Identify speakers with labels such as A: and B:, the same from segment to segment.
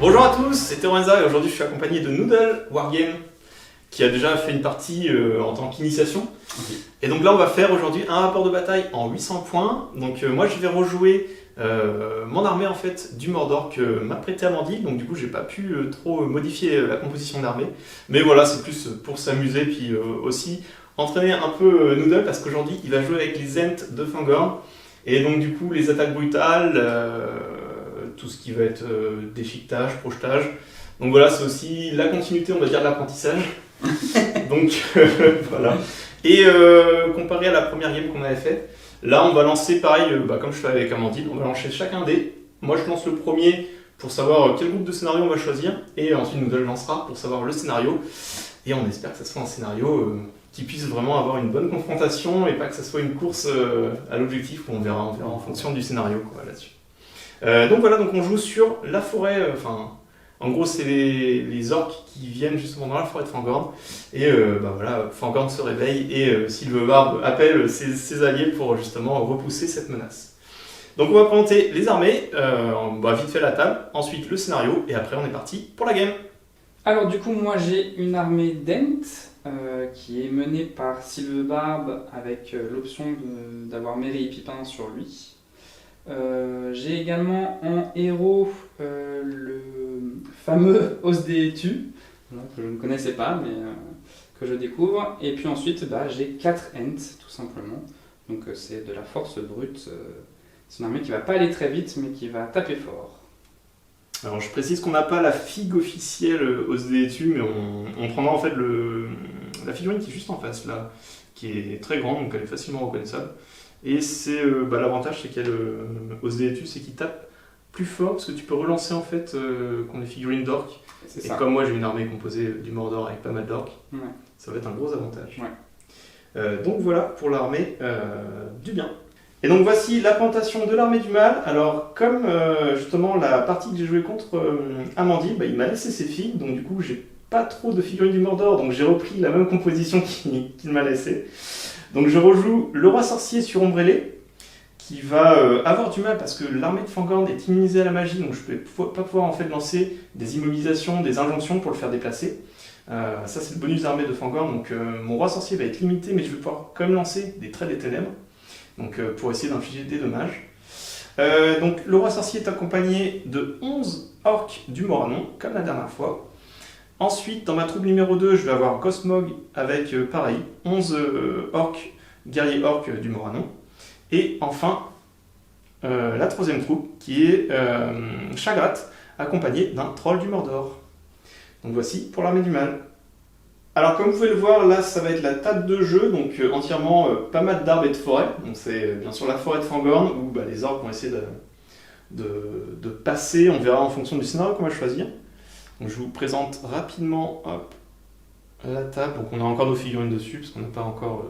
A: Bonjour à tous, c'est Terenza et aujourd'hui je suis accompagné de Noodle Wargame qui a déjà fait une partie en tant qu'initiation. Okay. Et donc là on va faire aujourd'hui un rapport de bataille en 800 points. Donc moi je vais rejouer mon armée en fait du Mordor que m'a prêté Amandine. Donc du coup j'ai pas pu trop modifier la composition d'armée. Mais voilà, c'est plus pour s'amuser puis aussi entraîner un peu Noodle parce qu'aujourd'hui il va jouer avec les Ents de Fangorn. Et donc du coup les attaques brutales, tout ce qui va être déchiquetage, projetage. Donc voilà, c'est aussi la continuité, on va dire, de l'apprentissage. Donc voilà. Et comparé à la première game qu'on avait faite, là on va lancer pareil, comme je fais avec Amandine, on va lancer chacun dé. Moi je lance le premier pour savoir quel groupe de scénario on va choisir, et ensuite Noodle lancera pour savoir le scénario. Et on espère que ce soit un scénario qui puisse vraiment avoir une bonne confrontation et pas que ce soit une course à l'objectif où on verra en fonction du scénario là-dessus. Donc voilà, donc on joue sur la forêt, en gros c'est les orques qui viennent justement dans la forêt de Fangorn, et voilà, Fangorn se réveille et Sylvebarde appelle ses alliés pour justement repousser cette menace. Donc on va présenter les armées, on va vite fait la table, ensuite le scénario, et après on est parti pour la game.
B: Alors du coup moi j'ai une armée d'Ent qui est menée par Sylvebarde avec l'option d'avoir Merry et Pipin sur lui. J'ai également en héros le fameux Osdeetu, que je ne connaissais pas mais que je découvre, et puis ensuite j'ai 4 Ents tout simplement, donc c'est de la force brute, c'est une armée qui va pas aller très vite mais qui va taper fort.
A: Alors je précise qu'on n'a pas la figue officielle Osdeetu, mais on prendra en fait la figurine qui est juste en face là, qui est très grande, donc elle est facilement reconnaissable. Et c'est l'avantage, c'est qu'il y a le Osdeetu, c'est qu'il tape plus fort, parce que tu peux relancer en fait contre les figurines d'orques. Et comme moi j'ai une armée composée du Mordor avec pas mal d'orques, ouais, ça va être un gros avantage. Ouais. Donc voilà pour l'armée du bien. Et donc voici la présentation de l'armée du mal. Alors comme justement la partie que j'ai jouée contre Amandine, il m'a laissé ses filles, donc du coup j'ai pas trop de figurines du Mordor, donc j'ai repris la même composition qu'il m'a laissée. Donc je rejoue le roi sorcier sur Ombrellé, qui va avoir du mal parce que l'armée de Fangorn est immunisée à la magie, donc je ne vais pas pouvoir en fait lancer des immobilisations, des injonctions pour le faire déplacer. Ça c'est le bonus d'armée de Fangorn, donc mon roi sorcier va être limité, mais je vais pouvoir quand même lancer des traits des ténèbres, donc pour essayer d'infliger des dommages. Donc le roi sorcier est accompagné de 11 orques du Moranon, comme la dernière fois. Ensuite, dans ma troupe numéro 2, je vais avoir Ghostmog avec, pareil, 11 orques, guerriers orques du Moranon. Et enfin, la troisième troupe, qui est Chagrat, accompagné d'un troll du Mordor. Donc voici pour l'armée du mal. Alors comme vous pouvez le voir, là ça va être la table de jeu, donc entièrement pas mal d'arbres et de forêts. Donc c'est bien sûr la forêt de Fangorn, où les orques vont essayer de passer, on verra en fonction du scénario qu'on va choisir. Donc je vous présente rapidement la table. Donc on a encore nos figurines dessus parce qu'on n'a pas encore,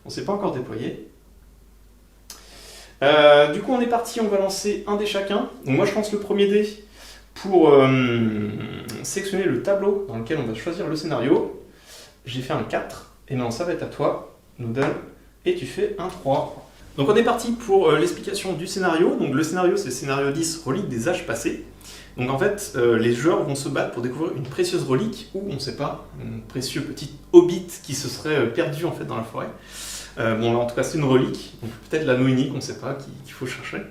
A: on s'est pas encore déployé. Du coup on est parti, on va lancer un dé chacun. Donc moi je lance le premier dé pour sélectionner le tableau dans lequel on va choisir le scénario. J'ai fait un 4 et maintenant ça va être à toi, Noodle, et tu fais un 3. Donc on est parti pour l'explication du scénario. Donc le scénario c'est le scénario 10, relique des âges passés. Donc en fait, les joueurs vont se battre pour découvrir une précieuse relique, ou on ne sait pas, un précieux petit hobbit qui se serait perdu en fait dans la forêt. Bon là en tout cas c'est une relique, donc peut-être l'anneau unique, on ne sait pas, qu'il faut chercher.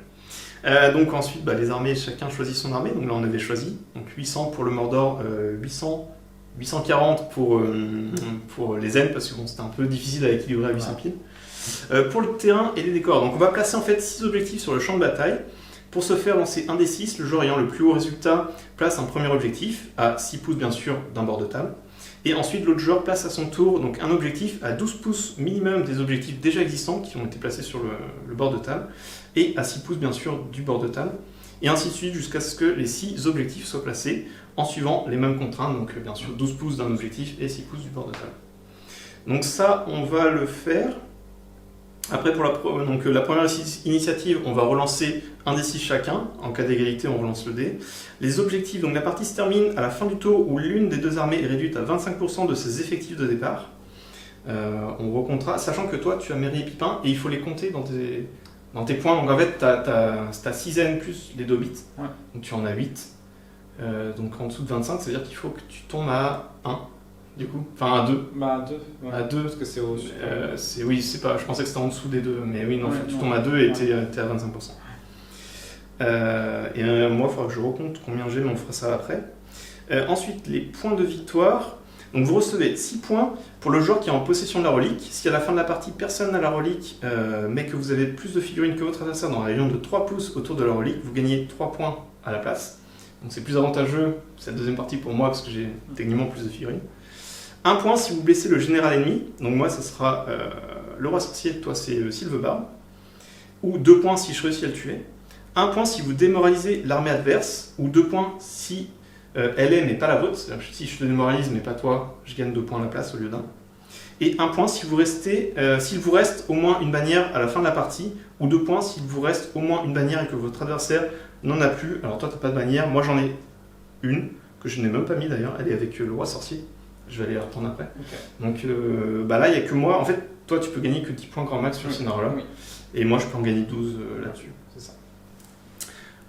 A: Donc ensuite les armées, chacun choisit son armée, donc là on avait choisi, donc 800 pour le Mordor, 840 pour les Ents, parce que bon, c'était un peu difficile à équilibrer à 800 piles. Pour le terrain et les décors, donc on va placer en fait 6 objectifs sur le champ de bataille. Pour ce faire, lancer un des 6, le joueur ayant le plus haut résultat place un premier objectif, à 6 pouces bien sûr d'un bord de table. Et ensuite, l'autre joueur place à son tour donc, un objectif à 12 pouces minimum des objectifs déjà existants qui ont été placés sur le bord de table, et à 6 pouces bien sûr du bord de table. Et ainsi de suite jusqu'à ce que les 6 objectifs soient placés en suivant les mêmes contraintes, donc bien sûr 12 pouces d'un objectif et 6 pouces du bord de table. Donc ça, on va le faire. Après, pour la première initiative, on va relancer un des 6 chacun. En cas d'égalité, on relance le dé. Les objectifs, donc la partie se termine à la fin du tour où l'une des deux armées est réduite à 25% de ses effectifs de départ. On recomptera, sachant que toi, tu as Merry et Pipin, et il faut les compter dans tes points. Donc en fait, tu as 6 N plus les 2 bits, ouais. Donc tu en as 8. Donc en dessous de 25, ça veut dire qu'il faut que tu tombes à 1, du coup. Enfin à 2.
B: Bah, à 2. Ouais.
A: À 2.
B: Parce que c'est au.
A: Oui, c'est pas. Je pensais que c'était en dessous des deux, mais oui, non,
B: Ouais,
A: faut que tu
B: non.
A: tombes à 2 et
B: Ouais.
A: t'es à 25%. Moi, il faudra que je recompte combien j'ai, mais on fera ça après. Ensuite, les points de victoire. Donc vous recevez 6 points pour le joueur qui est en possession de la relique. Si à la fin de la partie, personne n'a la relique, mais que vous avez plus de figurines que votre adversaire dans la région de 3 pouces autour de la relique, vous gagnez 3 points à la place. Donc c'est plus avantageux cette deuxième partie pour moi parce que j'ai techniquement plus de figurines. 1 point si vous blessez le général ennemi. Donc moi, ça sera le roi sorcier, toi c'est Sylvebarbe. Ou 2 points si je réussis à le tuer. 1 point si vous démoralisez l'armée adverse. Ou 2 points si elle est mais pas la vôtre. C'est-à-dire que si je te démoralise mais pas toi, je gagne 2 points à la place au lieu d'un. Et 1 point si vous restez, s'il vous reste au moins une bannière à la fin de la partie. Ou 2 points s'il vous reste au moins une bannière et que votre adversaire n'en a plus. Alors toi t'as pas de bannière, moi j'en ai une, que je n'ai même pas mis d'ailleurs, elle est avec le roi sorcier. Je vais aller la reprendre après.
B: Okay.
A: Donc là, il n'y a que moi. En fait, toi, tu peux gagner que 10 points grand max sur ce scénario-là.
B: Oui.
A: Et moi, je peux en gagner 12 là-dessus.
B: C'est ça.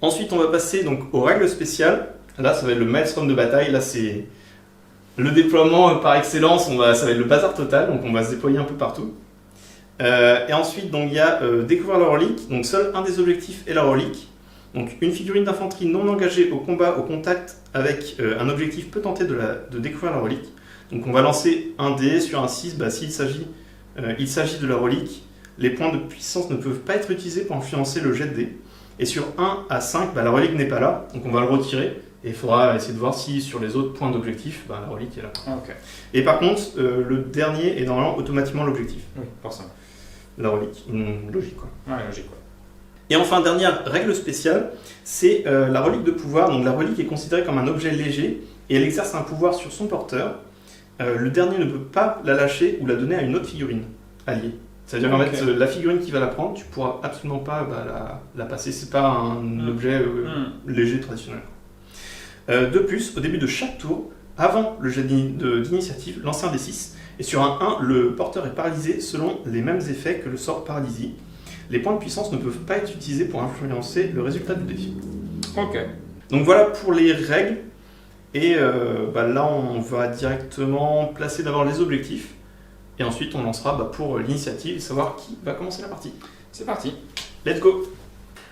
A: Ensuite, on va passer donc, aux règles spéciales. Là, ça va être le maelstrom de bataille. Là, c'est le déploiement par excellence. Ça va être le bazar total. Donc, on va se déployer un peu partout. Et ensuite, donc, il y a découvrir la relique. Donc, seul un des objectifs est la relique. Donc, une figurine d'infanterie non engagée au combat, au contact avec un objectif peut tenter de découvrir la relique. Donc on va lancer un dé sur un 6, s'il s'agit de la relique, les points de puissance ne peuvent pas être utilisés pour influencer le jet de dé. Et sur 1 à 5, la relique n'est pas là, donc on va le retirer, et il faudra essayer de voir si sur les autres points d'objectif, la relique est là.
B: Okay.
A: Et par contre, le dernier est normalement automatiquement l'objectif.
B: Oui, forcément.
A: La relique, logique quoi.
B: Ouais, logique quoi.
A: Et enfin, dernière règle spéciale, c'est la relique de pouvoir. Donc la relique est considérée comme un objet léger, et elle exerce un pouvoir sur son porteur. Le dernier ne peut pas la lâcher ou la donner à une autre figurine alliée. C'est-à-dire qu'en fait, la figurine qui va la prendre, tu pourras absolument pas la passer. C'est pas un objet léger traditionnel. De plus, au début de chaque tour, avant le jet d'initiative, lancez un D6. Et sur un 1, le porteur est paralysé selon les mêmes effets que le sort paralysie. Les points de puissance ne peuvent pas être utilisés pour influencer le résultat du défi.
B: Ok.
A: Donc voilà pour les règles. Et là, on va directement placer d'abord les objectifs. Et ensuite, on lancera pour l'initiative et savoir qui va commencer la partie.
B: C'est parti.
A: Let's go.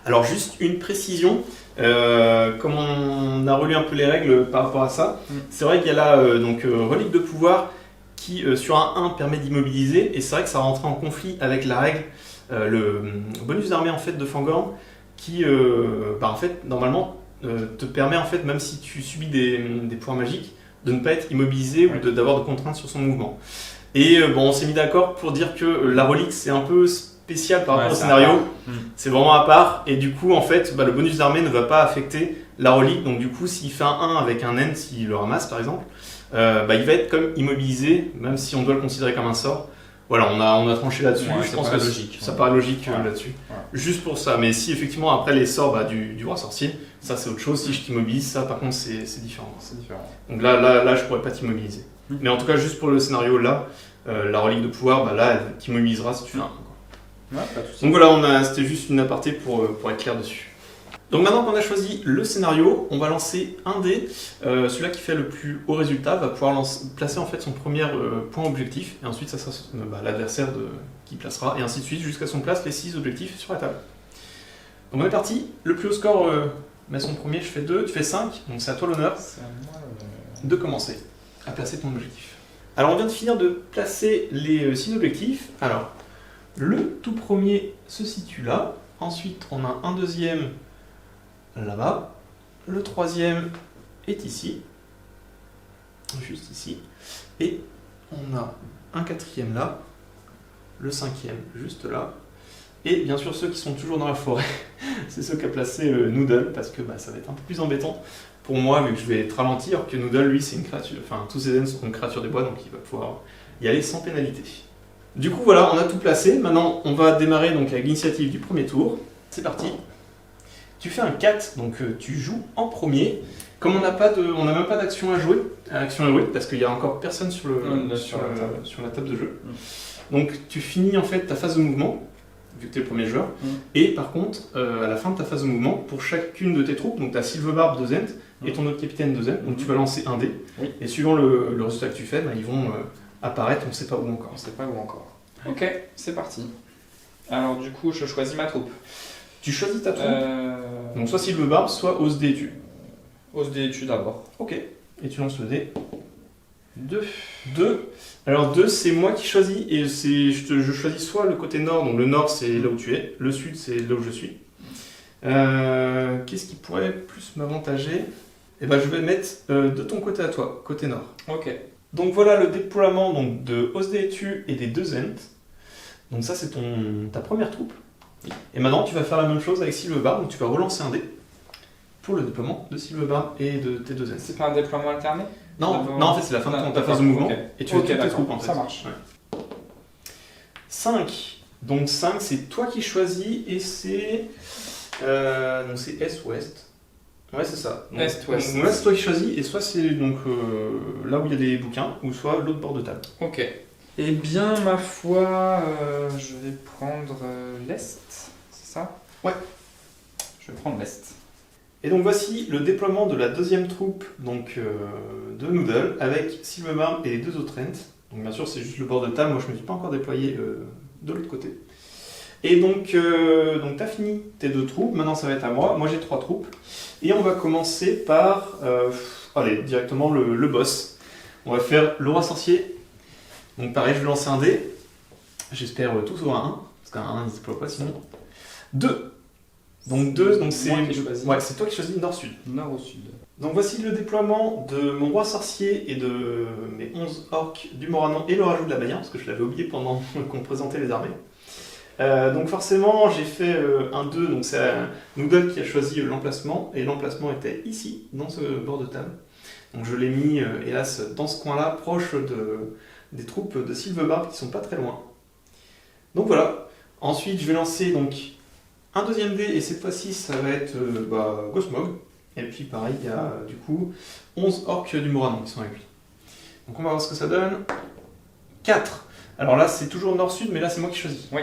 A: Alors, juste une précision. Comme on a relu un peu les règles par rapport à ça, c'est vrai qu'il y a la relique de pouvoir qui, sur un 1, permet d'immobiliser. Et c'est vrai que ça rentrait en conflit avec la règle, le bonus d'armée en fait, de Fangorn, qui, en fait, normalement, te permet, en fait, même si tu subis des pouvoirs magiques, de ne pas être immobilisé ou d'avoir de contraintes sur son mouvement. Et on s'est mis d'accord pour dire que la relique, c'est un peu spécial par rapport au scénario. C'est vraiment à part. Et du coup, en fait, le bonus d'armée ne va pas affecter la relique. Donc du coup, s'il fait un 1 avec un N, s'il le ramasse par exemple, il va être comme immobilisé, même si on doit le considérer comme un sort. Voilà, on a tranché là-dessus.
B: Ouais,
A: je pense que
B: logique.
A: Ça paraît logique là-dessus.
B: Ouais.
A: Juste pour ça. Mais si effectivement, après les sorts du roi sorcier, ça c'est autre chose. Si je t'immobilise, ça par contre, c'est différent.
B: C'est différent.
A: Donc là, je pourrais pas t'immobiliser. Mais en tout cas, juste pour le scénario là, la relique de pouvoir, là, elle t'immobilisera si tu fais un 1.
B: Ouais, pas de souci.
A: Donc voilà, c'était juste une aparté pour être clair dessus. Donc maintenant qu'on a choisi le scénario, on va lancer un dé. Celui-là qui fait le plus haut résultat va pouvoir placer en fait son premier point objectif. Et ensuite, ça sera l'adversaire qui placera. Et ainsi de suite, jusqu'à ce qu'on place les 6 objectifs sur la table. Donc on est parti. Le plus haut score met son premier, je fais 2, tu fais 5. Donc c'est à toi l'honneur de commencer à placer ton objectif. Alors on vient de finir de placer les 6 objectifs. Alors, le tout premier se situe là. Ensuite, on a un deuxième là-bas. Le troisième est ici. Juste ici. Et on a un quatrième là. Le cinquième juste là. Et bien sûr, ceux qui sont toujours dans la forêt, c'est ceux qu'a placé Noodle, parce que ça va être un peu plus embêtant pour moi, vu que je vais être ralenti, alors que Noodle, lui, c'est une créature. Enfin, tous ces aides sont une créature des bois, donc il va pouvoir y aller sans pénalité. Du coup, voilà, on a tout placé. Maintenant, on va démarrer donc avec l'initiative du premier tour. C'est parti. Tu fais un 4, donc tu joues en premier. Comme on n'a même pas d'action à jouer, parce qu'il n'y a encore personne sur la table de jeu. Donc tu finis en fait ta phase de mouvement. vu que tu es le premier joueur. Et par contre, à la fin de ta phase de mouvement, pour chacune de tes troupes, donc tu as Silvebarb 2 Ent et ton autre capitaine 2 Ent, donc tu vas lancer un dé. Et suivant le résultat que tu fais, ils vont apparaître, on ne sait pas où encore.
B: On sait pas où encore. Ok, c'est parti. Alors du coup, je choisis ma troupe.
A: Tu choisis ta troupe, donc soit Silvebarb, soit Ose dé et tu.
B: Ose dé et tu d'abord.
A: Ok, et tu lances le dé. 2. Alors 2, c'est moi qui choisis, et je choisis soit le côté nord, donc le nord c'est là où tu es, le sud c'est là où je suis. Qu'est-ce qui pourrait plus m'avantager? Eh ben, je vais mettre de ton côté à toi, côté nord.
B: Ok.
A: Donc voilà le déploiement donc, de Ose dé et tu et des 2 Ent. Donc ça c'est ta première troupe. Et maintenant tu vas faire la même chose avec Silvebarb, donc tu vas relancer un dé pour le déploiement de Silvebarb et de tes 2 Ents.
B: C'est pas un déploiement alterné?
A: Non, en fait c'est la fin de ta phase de mouvement et tu fais toutes tes troupes en fait.
B: Ça marche.
A: Ouais. 5. Donc 5 c'est toi qui choisis et c'est... donc c'est Est-Ouest. Ouais c'est ça.
B: Est-Ouest.
A: Donc là c'est toi qui choisis et soit c'est donc là où il y a des bouquins ou soit l'autre bord de table.
B: Ok. Eh bien ma foi, je vais prendre l'Est, c'est ça?
A: Ouais.
B: Je vais prendre l'Est.
A: Et donc voici le déploiement de la deuxième troupe donc, de Noodle avec Silvebarb et les 2 autres Ents. Donc bien sûr c'est juste le bord de table, moi je ne me suis pas encore déployé de l'autre côté. Et donc tu as fini tes 2 troupes, maintenant ça va être à moi. Moi j'ai 3 troupes. Et on va commencer par, allez, directement le boss. On va faire le roi sorcier. Donc pareil, je vais lancer un dé. J'espère tous au 1, parce qu'un 1 il ne se déploie pas sinon. 2. Donc 2, donc c'est toi qui choisis nord-sud.
B: Nord au sud.
A: Donc voici le déploiement de mon roi sorcier et de mes 11 orques du Moranon et le rajout de la bannière, parce que je l'avais oublié pendant qu'on présentait les armées. Donc forcément j'ai fait un 2, donc c'est Noodle qui a choisi l'emplacement, et l'emplacement était ici, dans ce bord de table. Donc je l'ai mis, hélas, dans ce coin-là, proche des troupes de Silvebarb qui sont pas très loin. Donc voilà. Ensuite je vais lancer donc un deuxième dé, et cette fois-ci ça va être Gosmog. Et puis pareil, il y a du coup 11 orques du Moranon qui sont avec lui. Donc on va voir ce que ça donne. 4. Alors là c'est toujours nord-sud, mais là c'est moi qui choisis.
B: Oui.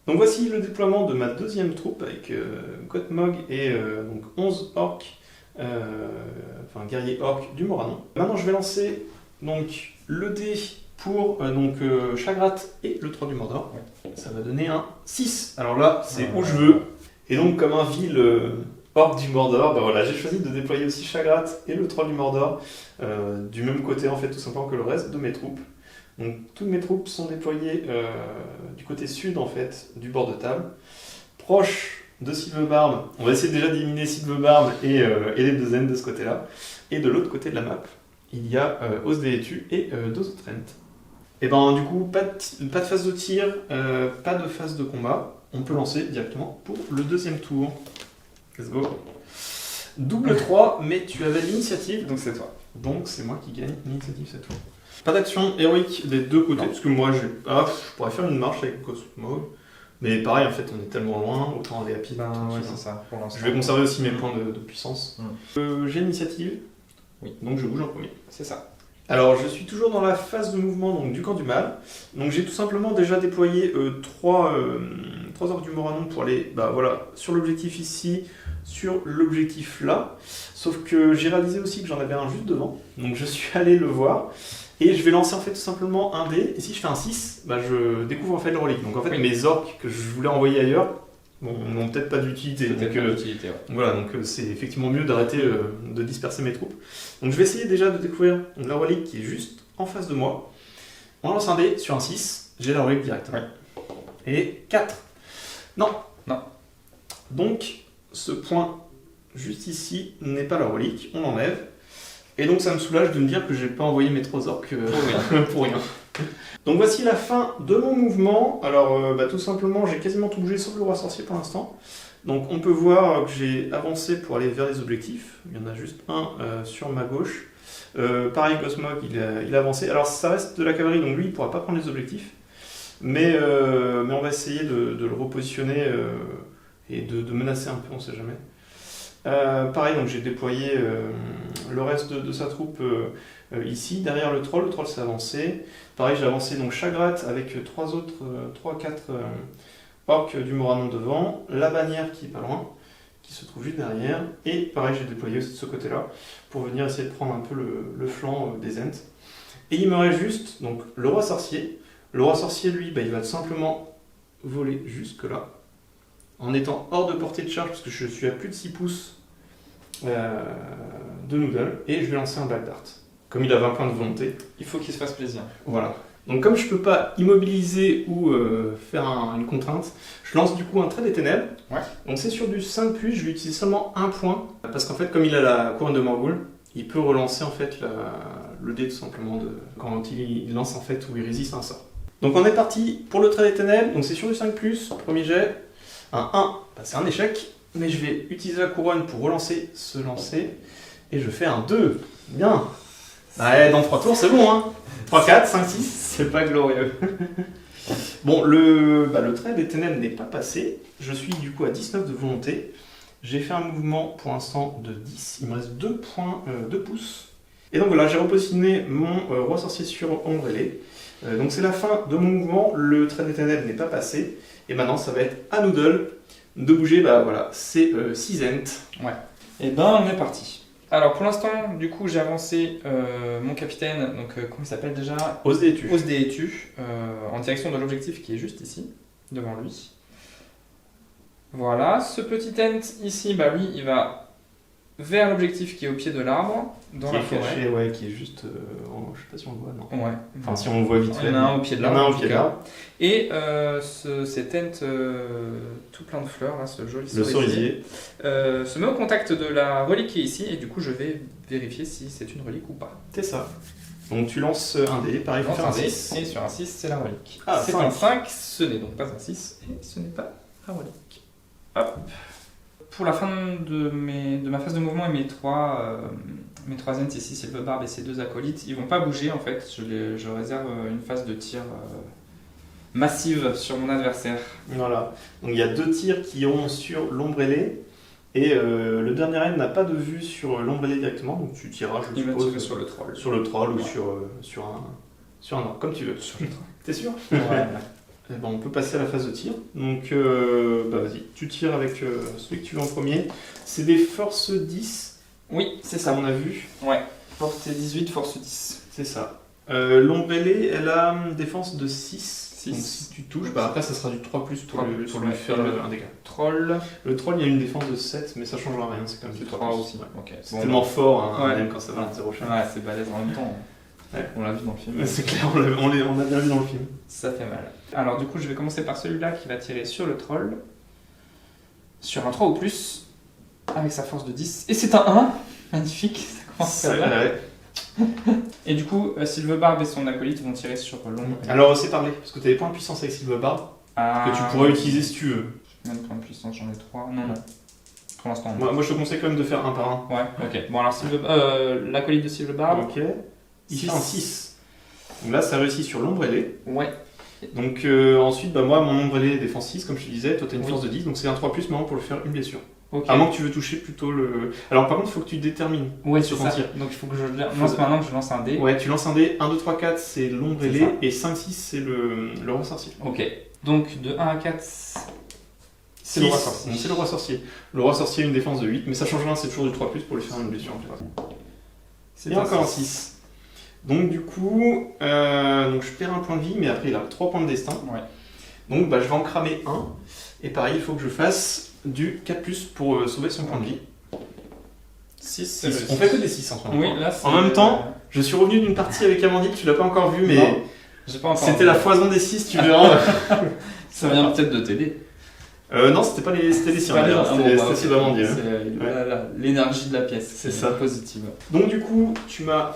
A: Donc voici le déploiement de ma deuxième troupe avec Gosmog et donc 11 orques, guerriers orques du Moranon. Maintenant je vais lancer donc le dé pour Chagrat et le 3 du Mordor. Ouais. Ça va donner un 6. Alors là c'est où je veux. Et donc comme un vil orc du Mordor, j'ai choisi de déployer aussi Chagrat et le 3 du Mordor du même côté en fait tout simplement que le reste de mes troupes. Donc toutes mes troupes sont déployées du côté sud en fait du bord de table, proche de Silvebarb. On va essayer déjà d'éliminer Silvebarb et les 2 Ents de ce côté-là. Et de l'autre côté de la map, il y a Ose dé et tu et 2 autres Ents. Et du coup, pas de phase de tir, pas de phase de combat. On peut lancer directement pour le deuxième tour. Let's go. Double 3, mais tu avais l'initiative, donc c'est toi. Donc c'est moi qui gagne l'initiative cette fois. Pas d'action héroïque des deux côtés, parce que moi je pourrais faire une marche avec Gosmog. Mais pareil, en fait, on est tellement loin, autant aller à pied.
B: Ouais, c'est ça, pour l'instant.
A: Je vais conserver aussi mes points de puissance. J'ai l'initiative, donc je bouge en premier.
B: C'est ça.
A: Alors, je suis toujours dans la phase de mouvement donc, du camp du mal. Donc, j'ai tout simplement déjà déployé 3 orques du Moranon pour aller sur l'objectif ici, sur l'objectif là. Sauf que j'ai réalisé aussi que j'en avais un juste devant. Donc, je suis allé le voir. Et je vais lancer en fait tout simplement un dé. Et si je fais un 6, je découvre en fait le relique. Donc, en fait, mes orques que je voulais envoyer ailleurs n'ont peut-être pas d'utilité. Voilà, donc c'est effectivement mieux d'arrêter de disperser mes troupes. Donc je vais essayer déjà de découvrir la relique qui est juste en face de moi. On lance un dé sur un 6, j'ai la relique directement. Ouais. Et 4. Non. Donc ce point juste ici n'est pas la relique, on l'enlève. Et donc ça me soulage de me dire que j'ai pas envoyé mes 3 orques pour rien. Donc voici la fin de mon mouvement. Alors tout simplement j'ai quasiment tout bougé sauf le roi sorcier pour l'instant. Donc on peut voir que j'ai avancé pour aller vers les objectifs. Il y en a juste un sur ma gauche. Pareil Gosmog il a avancé. Alors ça reste de la cavalerie donc lui il ne pourra pas prendre les objectifs. Mais on va essayer de le repositionner et de menacer un peu, on ne sait jamais. Pareil donc j'ai déployé le reste de sa troupe ici, derrière le troll s'est avancé. Pareil, j'ai avancé donc Chagrat avec 3, 4 orc du Moranon devant, la bannière qui est pas loin, qui se trouve juste derrière, et pareil, j'ai déployé aussi de ce côté-là, pour venir essayer de prendre un peu le flanc des Ents. Et il me reste juste donc, le roi sorcier. Le roi sorcier, lui, il va tout simplement voler jusque là, en étant hors de portée de charge, parce que je suis à plus de 6 pouces de Noodle, et je vais lancer un Black Dart. Comme il a 20 points de volonté.
B: Il faut qu'il se fasse plaisir.
A: Voilà. Donc comme je peux pas immobiliser ou faire une contrainte, je lance du coup un trait des ténèbres.
B: Ouais.
A: Donc c'est sur du 5+, je vais utiliser seulement un point, parce qu'en fait comme il a la couronne de Morgul, il peut relancer en fait le dé tout simplement quand il lance en fait ou il résiste à un sort. Donc on est parti pour le trait des ténèbres, donc c'est sur du 5+, premier jet, un 1, bah, c'est un échec, mais je vais utiliser la couronne pour relancer ce lancer, et je fais un 2, bien. Ouais, dans 3 tours c'est bon hein. 3, 4, 5, 6,
B: C'est pas glorieux.
A: Bon, le trait des ténèbres n'est pas passé, je suis du coup à 19 de volonté, j'ai fait un mouvement pour l'instant de 10, il me reste 2 points, 2 pouces, et donc voilà, j'ai repositionné mon roi sorcier sur ombre ailée. Donc c'est la fin de mon mouvement, le trait des ténèbres n'est pas passé, et maintenant ça va être à Noodle de bouger, bah voilà, c'est 6 Ents.
B: Ouais. Et ben on est parti. Alors pour l'instant, du coup, j'ai avancé mon capitaine, donc comment il s'appelle déjà?
A: Osdeetu.
B: Osdeetu, en direction de l'objectif qui est juste ici, devant lui. Voilà, ce petit tent ici, bah lui, il va vers l'objectif qui est au pied de l'arbre, dans
A: Qui
B: la
A: est
B: forêt.
A: caché, ouais, qui est juste, je sais pas si on le voit, non.
B: Ouais.
A: Enfin si on le voit vite fait.
B: Il y en a un au pied de
A: Il y en a
B: l'arbre.
A: un
B: en
A: au
B: tout
A: pied de
B: cas.
A: l'arbre.
B: Et ces tentes tout plein de fleurs, là, ce joli
A: Le cerisier.
B: se met au contact de la relique qui est ici, et du coup je vais vérifier si c'est une relique ou pas.
A: C'est ça. Donc tu lances un dé, pareil, il faut faire un 6.
B: Et sur un 6, c'est la relique.
A: Ah,
B: c'est
A: 5.
B: un 5, ce n'est donc pas un 6, et ce n'est pas la relique. Hop. Pour la fin de ma phase de mouvement et mes trois ents ici, Silverbarb et ces deux acolytes, ils vont pas bouger en fait, je réserve une phase de tir massive sur mon adversaire.
A: Voilà. Donc il y a 2 tirs qui iront sur l'ombre ailée. Et le dernier end n'a pas de vue sur l'ombre ailée directement, donc tu tireras, je
B: Il va
A: suppose,
B: tirer sur le troll.
A: sur le troll ou
B: Ouais.
A: sur un orc, comme tu veux.
B: Sur le troll.
A: T'es sûr?
B: Ouais.
A: Eh ben, on peut passer à la phase de tir. Donc bah vas-y, tu tires avec celui que tu veux en premier. C'est des force 10,
B: Oui, c'est
A: ça
B: ça.
A: on a vu.
B: Ouais. Force 18, force 10.
A: C'est ça. L'ombre ailée, elle a défense de 6.
B: 6.
A: Donc si tu touches, bah après ça sera du 3+, pour
B: 3+,
A: pour lui
B: ouais.
A: faire un dégât.
B: Troll.
A: Le troll, il y a une défense de 7, mais ça changera rien, c'est comme du
B: C'est
A: 3+.
B: 3 aussi.
A: Ouais.
B: Ok.
A: C'est
B: Bon,
A: tellement fort, hein,
B: Ouais.
A: même quand ça va à 0 chaque.
B: Ouais, c'est balèze en même temps.
A: Ouais.
B: On l'a vu dans le film.
A: C'est clair, on a bien vu dans le film.
B: Ça fait mal. Alors du coup, je vais commencer par celui-là qui va tirer sur le troll. Sur un 3 ou plus. Avec sa force de 10. Et c'est un 1. Magnifique. Ça commence très bien.
A: Ouais.
B: Et du coup, Silverbarb et son acolyte vont tirer sur l'ombre.
A: Alors c'est parlé, parce que tu as des points de puissance avec Silverbarb
B: Ah,
A: que tu pourras utiliser si tu veux.
B: Combien de points de puissance? J'en ai 3. Non, non. Pour l'instant, non.
A: Moi je te conseille quand même de faire un par un.
B: Ouais, ok. Bon, alors l'acolyte de Silverbarb.
A: Ok. Il
B: Six.
A: fait un 6. Donc là ça réussit sur l'ombre ailée.
B: Ouais.
A: Donc ensuite, bah, moi mon ombre ailée est défense 6, comme je te disais, toi tu as une
B: Oui.
A: force de 10, donc c'est un 3+, maintenant pour le faire une blessure.
B: Ok.
A: À moins que tu veux toucher plutôt le. Alors par contre, il faut que tu détermines.
B: Ouais,
A: sur
B: c'est
A: ton
B: ça.
A: tir.
B: Donc il faut que je lance maintenant, que je lance un dé.
A: Ouais, tu lances un dé, 1, 2, 3, 4 c'est l'ombre
B: C'est
A: ailée,
B: ça.
A: et 5, 6 c'est le roi sorcier.
B: Ok. Donc de 1 à 4, c'est le roi sorcier.
A: Donc c'est le roi sorcier. Le roi sorcier a une défense de 8, mais ça change rien, c'est toujours du 3+, pour lui faire une blessure.
B: C'est
A: Et encore un 6. Donc du coup, donc je perds un point de vie, mais après il a 3 points de destin.
B: Ouais.
A: Donc bah, je vais en cramer un. Et pareil, il faut que je fasse du 4+, pour sauver son point de vie.
B: 6,
A: On fait que des 6 en ce moment.
B: Oui, là c'est.
A: En même temps, je suis revenu d'une partie avec Amandine, tu l'as pas encore vu, mais
B: Non, j'ai pas encore.
A: c'était la foison des 6, tu verras.
B: Ça vient peut-être de t'aider.
A: Non, c'était les siens, d'ailleurs. C'était ceux d'Amandine.
B: C'est l'énergie de la pièce.
A: C'est ça.
B: Positive.
A: Donc du coup, tu m'as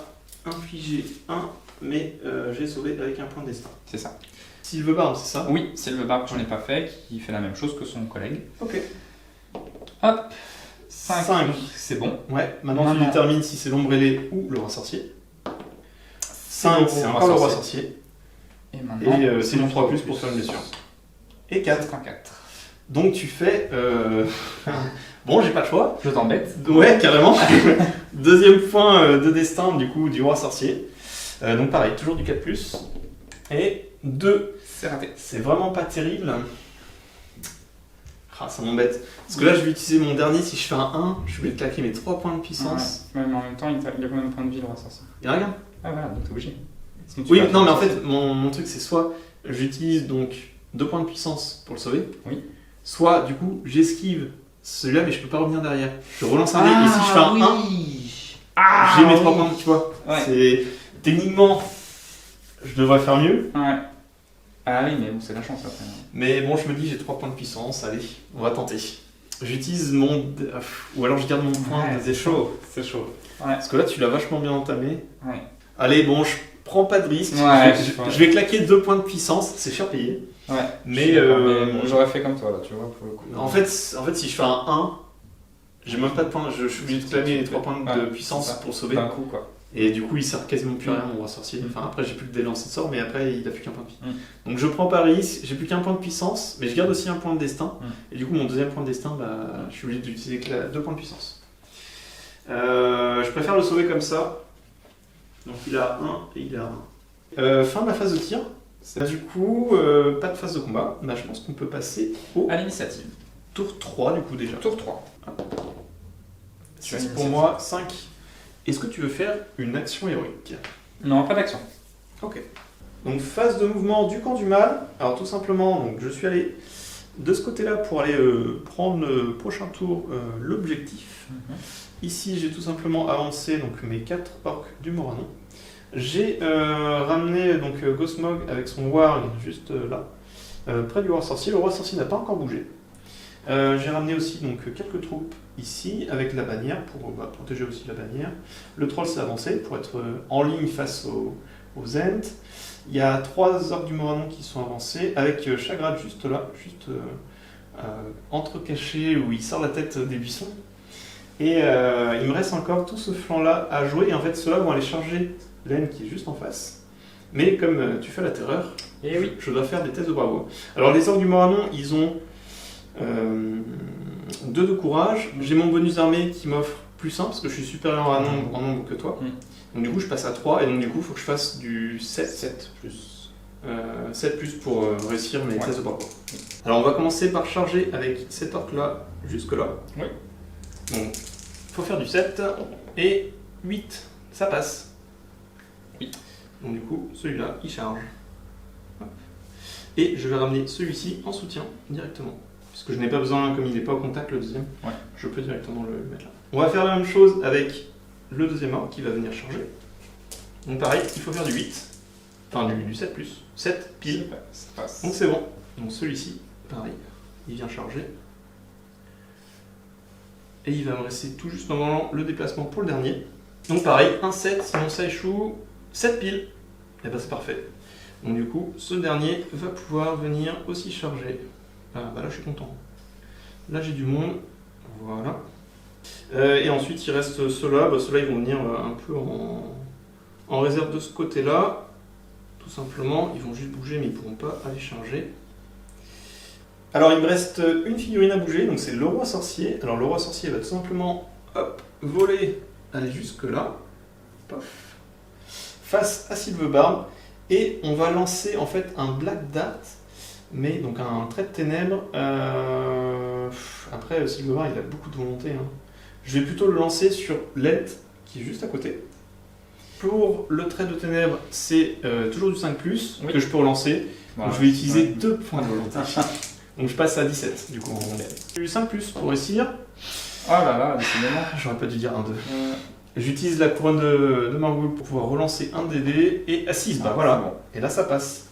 A: infligé 1, mais j'ai sauvé avec un point de destin.
B: C'est ça.
A: Silverbarb, c'est ça?
B: Oui, c'est le barbe que je n'ai pas fait, qui fait la même chose que son collègue.
A: Ok.
B: Hop. 5.
A: Cinq.
B: C'est bon.
A: Ouais, maintenant tu
B: Maintenant.
A: détermines si c'est l'ombre ailée ou le roi sorcier. 5, c'est encore le roi sorcier.
B: Et maintenant.
A: Et c'est mon 3+, pour faire une blessure. Et 4.
B: 4.
A: Donc tu fais... Bon, j'ai pas le choix.
B: Je t'embête.
A: Ouais, carrément. Deuxième point de destin, du coup, du roi sorcier. Donc pareil, toujours du 4+. Et 2.
B: C'est raté.
A: C'est vraiment pas terrible. Ah, ça m'embête. Parce que là, je vais utiliser mon dernier. Si je fais un 1, je vais claquer mes 3 points de puissance.
B: Ouais, mais en même temps, il a combien de points de vie le roi sorcier?
A: Il y a rien.
B: Ah voilà, donc t'es obligé. Sinon, tu
A: Oui,
B: perds
A: non,
B: ton
A: mais en
B: sorcier.
A: fait, mon truc, c'est soit j'utilise donc 2 points de puissance pour le sauver,
B: Oui.
A: soit du coup, j'esquive celui-là, mais je peux pas revenir derrière. Je relance un dé, et si je fais un 1, j'ai mes 3 points, tu vois.
B: Ouais.
A: C'est techniquement, je devrais faire mieux.
B: Ouais. Ah oui, mais bon, c'est la chance après.
A: Mais bon, je me dis, j'ai 3 points de puissance, allez, on va tenter. J'utilise mon. Ou alors je garde mon point de
B: c'est
A: dessin.
B: chaud, c'est chaud. Ouais.
A: Parce que là, tu l'as vachement bien entamé.
B: Ouais.
A: Allez, bon, je prends pas de risque.
B: Ouais,
A: je vais claquer 2 points de puissance, c'est cher payé.
B: Ouais.
A: Mais,
B: bon, j'aurais fait comme toi là, tu vois, pour le coup.
A: En fait, si je fais un 1, j'ai même pas de points, je suis obligé de clamer les 3 points de puissance pour le sauver.
B: D'un coup, quoi.
A: Et du coup, il sert quasiment plus à rien, mon roi sorcier. Enfin, après, j'ai plus que des lancers de sort, mais après, il a plus qu'un point de vie. Donc, je prends pas risque, j'ai plus qu'un point de puissance, mais je garde aussi un point de destin. Et du coup, mon deuxième point de destin, bah, je suis obligé d'utiliser 2 points de puissance. Je préfère le sauver comme ça. Donc, il a 1 et il a 1. Fin de la phase de tir. Du coup, pas de phase de combat. Bah, je pense qu'on peut passer au
B: À l'initiative.
A: tour 3, du coup, déjà.
B: Tour 3.
A: 6 pour moi, 5. Est-ce que tu veux faire une action héroïque?
B: Non, pas d'action.
A: Ok. Donc phase de mouvement du camp du mal. Alors tout simplement, donc, je suis allé de ce côté-là pour aller prendre le prochain tour l'objectif. Ici, j'ai tout simplement avancé donc, mes 4 orques du Moranon. J'ai ramené donc Gosmog avec son warg juste là, près du roi sorcier. Le roi sorcier n'a pas encore bougé. J'ai ramené aussi donc, quelques troupes ici avec la bannière pour protéger aussi la bannière. Le troll s'est avancé pour être en ligne face aux Ents. Il y a 3 orques du Moranon qui sont avancés avec Chagrat juste là, juste entre-caché où il sort la tête des buissons. Et il me reste encore tout ce flanc-là à jouer. Et en fait, ceux-là vont aller charger l'aine qui est juste en face. Mais comme tu fais la terreur,
B: et oui,
A: je dois faire des tests de bravoure. Alors les orques du Moranon, ils ont 2 de courage. J'ai mon bonus d'armée qui m'offre plus 1 parce que je suis supérieur en nombre que toi. Donc du coup je passe à 3 et donc du coup il faut que je fasse du 7 plus. 7 plus pour réussir mes tests de bravoure. Alors on va commencer par charger avec cet orc là jusque là.
B: Oui.
A: Donc il faut faire du 7 et 8, ça passe.
B: Oui.
A: Donc du coup celui-là il charge. Hop. Et je vais ramener celui-ci en soutien directement. Parce que je n'ai pas besoin, comme il n'est pas au contact le deuxième, je peux directement le mettre là. On va faire la même chose avec le deuxième orc qui va venir charger. Donc pareil, il faut faire du 8, enfin du 7 plus, 7 pile.
B: Ça passe.
A: Donc c'est bon. Donc celui-ci, pareil, il vient charger. Et il va me rester tout juste devant le déplacement pour le dernier. Donc pareil, un 7, sinon ça échoue, 7 piles. Et ben c'est parfait. Donc du coup, ce dernier va pouvoir venir aussi charger. Ah, bah là je suis content. Là j'ai du monde. Voilà. Et ensuite il reste ceux-là. Bah, ceux-là ils vont venir un peu en réserve de ce côté-là. Tout simplement, ils vont juste bouger mais ils ne pourront pas aller charger. Alors il me reste une figurine à bouger, donc c'est le roi sorcier. Alors le roi sorcier va tout simplement hop, voler, aller jusque là. Paf. Face à Sylvebarbe. Et on va lancer en fait un Black Dart. Mais donc un trait de ténèbres, après Sylvebarbe il a beaucoup de volonté. Hein. Je vais plutôt le lancer sur Lent qui est juste à côté. Pour le trait de ténèbres, c'est toujours du 5+, que je peux relancer. Voilà. Donc je vais utiliser 2 points de volonté. Donc je passe à 17 du coup. Du 5+ pour réussir.
B: Oh là là, décidément.
A: J'aurais pas dû dire un 2. J'utilise la couronne de Margoul pour pouvoir relancer un DD et à 6, bah voilà. Bon. Et là ça passe.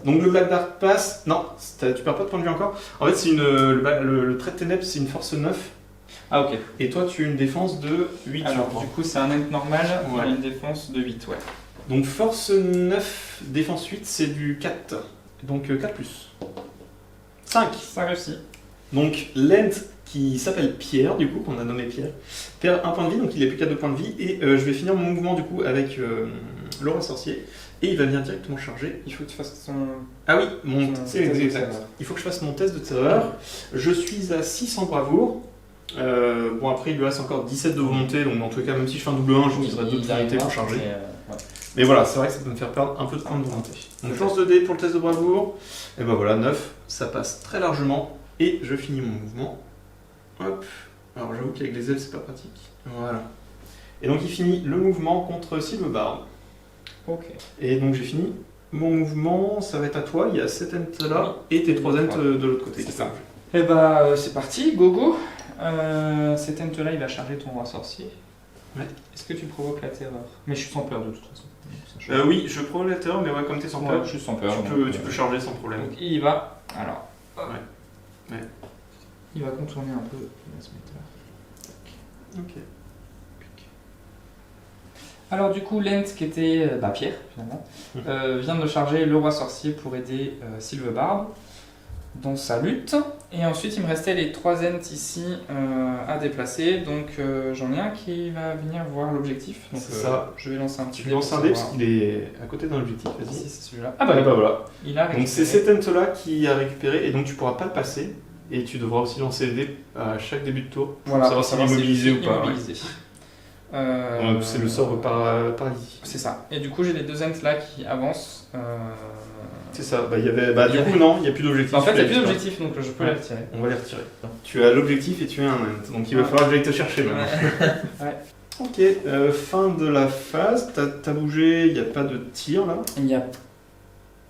A: Donc le Black Dart passe. Non, tu perds pas de point de vue encore. En fait, c'est le trait de ténèbres, c'est une force 9.
B: Ah ok.
A: Et toi, tu as une défense de 8.
B: Alors du coup, c'est un ent normal, et une défense de 8, ouais.
A: Donc force 9, défense 8, c'est du 4. Donc 4+. 5.
B: Ça réussit.
A: Donc Lent, qui s'appelle Pierre, du coup, qu'on a nommé Pierre, perd un point de vie, donc il n'a plus qu'à 2 points de vie. Et je vais finir mon mouvement, du coup, avec le roi sorcier. Et il va venir directement charger.
B: Il faut que tu fasses son...
A: Ah oui, c'est exact. Il faut que je fasse mon test de terreur. Je suis à 6 en bravoure. Bon, après, il lui reste encore 17 de volonté, donc dans tous les cas, même si je fais un double 1, j'utiliserai 2 de volonté pour charger. Mais voilà, c'est vrai que ça peut me faire perdre un peu de volonté. Donc, je lance 2 dés pour le test de bravoure. Et ben voilà, 9, ça passe très largement. Et je finis mon mouvement. Hop. Alors j'avoue qu'avec les ailes c'est pas pratique. Voilà. Et donc il finit le mouvement contre Sylvebarbe.
B: Ok.
A: Et donc j'ai fini mon mouvement, ça va être à toi, il y a cette ent là et tes 3 ents de l'autre côté.
B: C'est ça. Et bah c'est parti, go go. Cet ent là il va charger ton roi sorcier.
A: Ouais.
B: Est-ce que tu provoques la terreur? Mais je suis sans peur de toute façon.
A: Oui, je prends la terreur, mais ouais, comme t'es sans peur,
B: je suis sans peur.
A: tu peux charger sans problème.
B: Donc il y va. Alors.
A: Ouais.
B: Il va contourner un peu. Il va se mettre là.
A: Ok.
B: Alors du coup, Lent, qui était Pierre, finalement, vient de charger le roi sorcier pour aider Sylvebarbe dans sa lutte. Et ensuite, il me restait les 3 ents ici à déplacer. Donc j'en ai un qui va venir voir l'objectif. Donc
A: c'est ça.
B: je vais lancer un petit
A: Tu lances un dé parce qu'il est à côté d'un objectif. Vas-y.
B: Ici, c'est celui-là.
A: Ah bah voilà.
B: Il a récupéré.
A: Donc c'est cet ent là qui a récupéré et donc tu pourras pas le passer. Et tu devras aussi lancer les dés à chaque début de tour pour savoir s'il est immobilisé ou pas.
B: Immobilisé.
A: C'est le sort paralysie.
B: C'est ça. Et du coup, j'ai les 2 ents là qui avancent.
A: C'est ça. Du coup, non, il n'y a plus d'objectif.
B: En fait, il n'y a plus d'objectif, donc je peux les retirer.
A: On va les retirer. Tu as l'objectif et tu as un ent. Donc il va falloir que j'aille te chercher maintenant.
B: Ouais.
A: Ok, fin de la phase. T'as bougé, il n'y a pas de tir là.
B: Il n'y a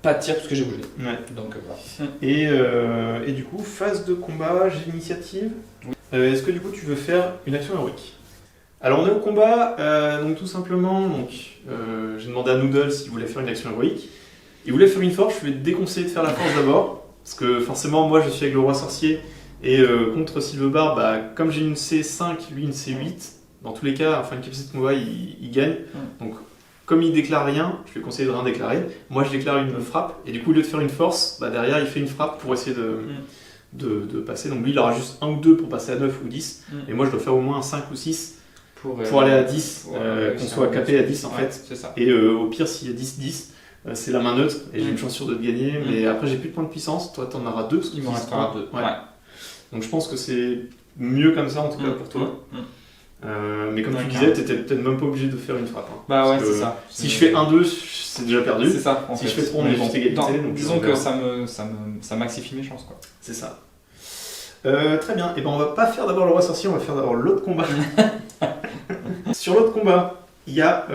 B: pas de tir parce que j'ai bougé.
A: Ouais.
B: Donc voilà.
A: Et du coup, phase de combat, j'ai l'initiative. Oui. Est-ce que du coup tu veux faire une action héroïque? Alors on est au combat, donc tout simplement, j'ai demandé à Noodle s'il voulait faire une action héroïque. Il voulait faire une force, je lui ai déconseillé de faire la force d'abord, parce que forcément moi je suis avec le roi sorcier, et contre Sylvebarbe, comme j'ai une C5, lui une C8, dans tous les cas, enfin une capacité de combat, il gagne. Donc comme il déclare rien, je lui ai conseillé de rien déclarer. Moi je déclare une frappe, et du coup au lieu de faire une force, derrière il fait une frappe pour essayer de passer. Donc lui il aura juste 1 ou 2 pour passer à 9 ou 10, et moi je dois faire au moins un 5 ou 6 pour aller à 10, qu'on soit capé à 10 en fait.
B: C'est ça.
A: Et au pire s'il y a 10-10, c'est la main neutre, et j'ai une chance sûre de gagner, mais après j'ai plus de points de puissance, toi t'en auras 2, parce
B: qu'il m'en restera 2.
A: Ouais. Donc je pense que c'est mieux comme ça en tout cas pour toi. Mais comme tu disais, t'étais peut-être même pas obligé de faire une frappe.
B: Bah ouais, c'est ça.
A: Si je fais 1-2, c'est déjà perdu.
B: C'est ça.
A: Si je fais 3, on est juste égalité.
B: Disons que ça maxifie mes chances, quoi.
A: C'est ça. Très bien. Et ben on va pas faire d'abord le roi sorcier, on va faire d'abord l'autre combat. Sur l'autre combat, il y a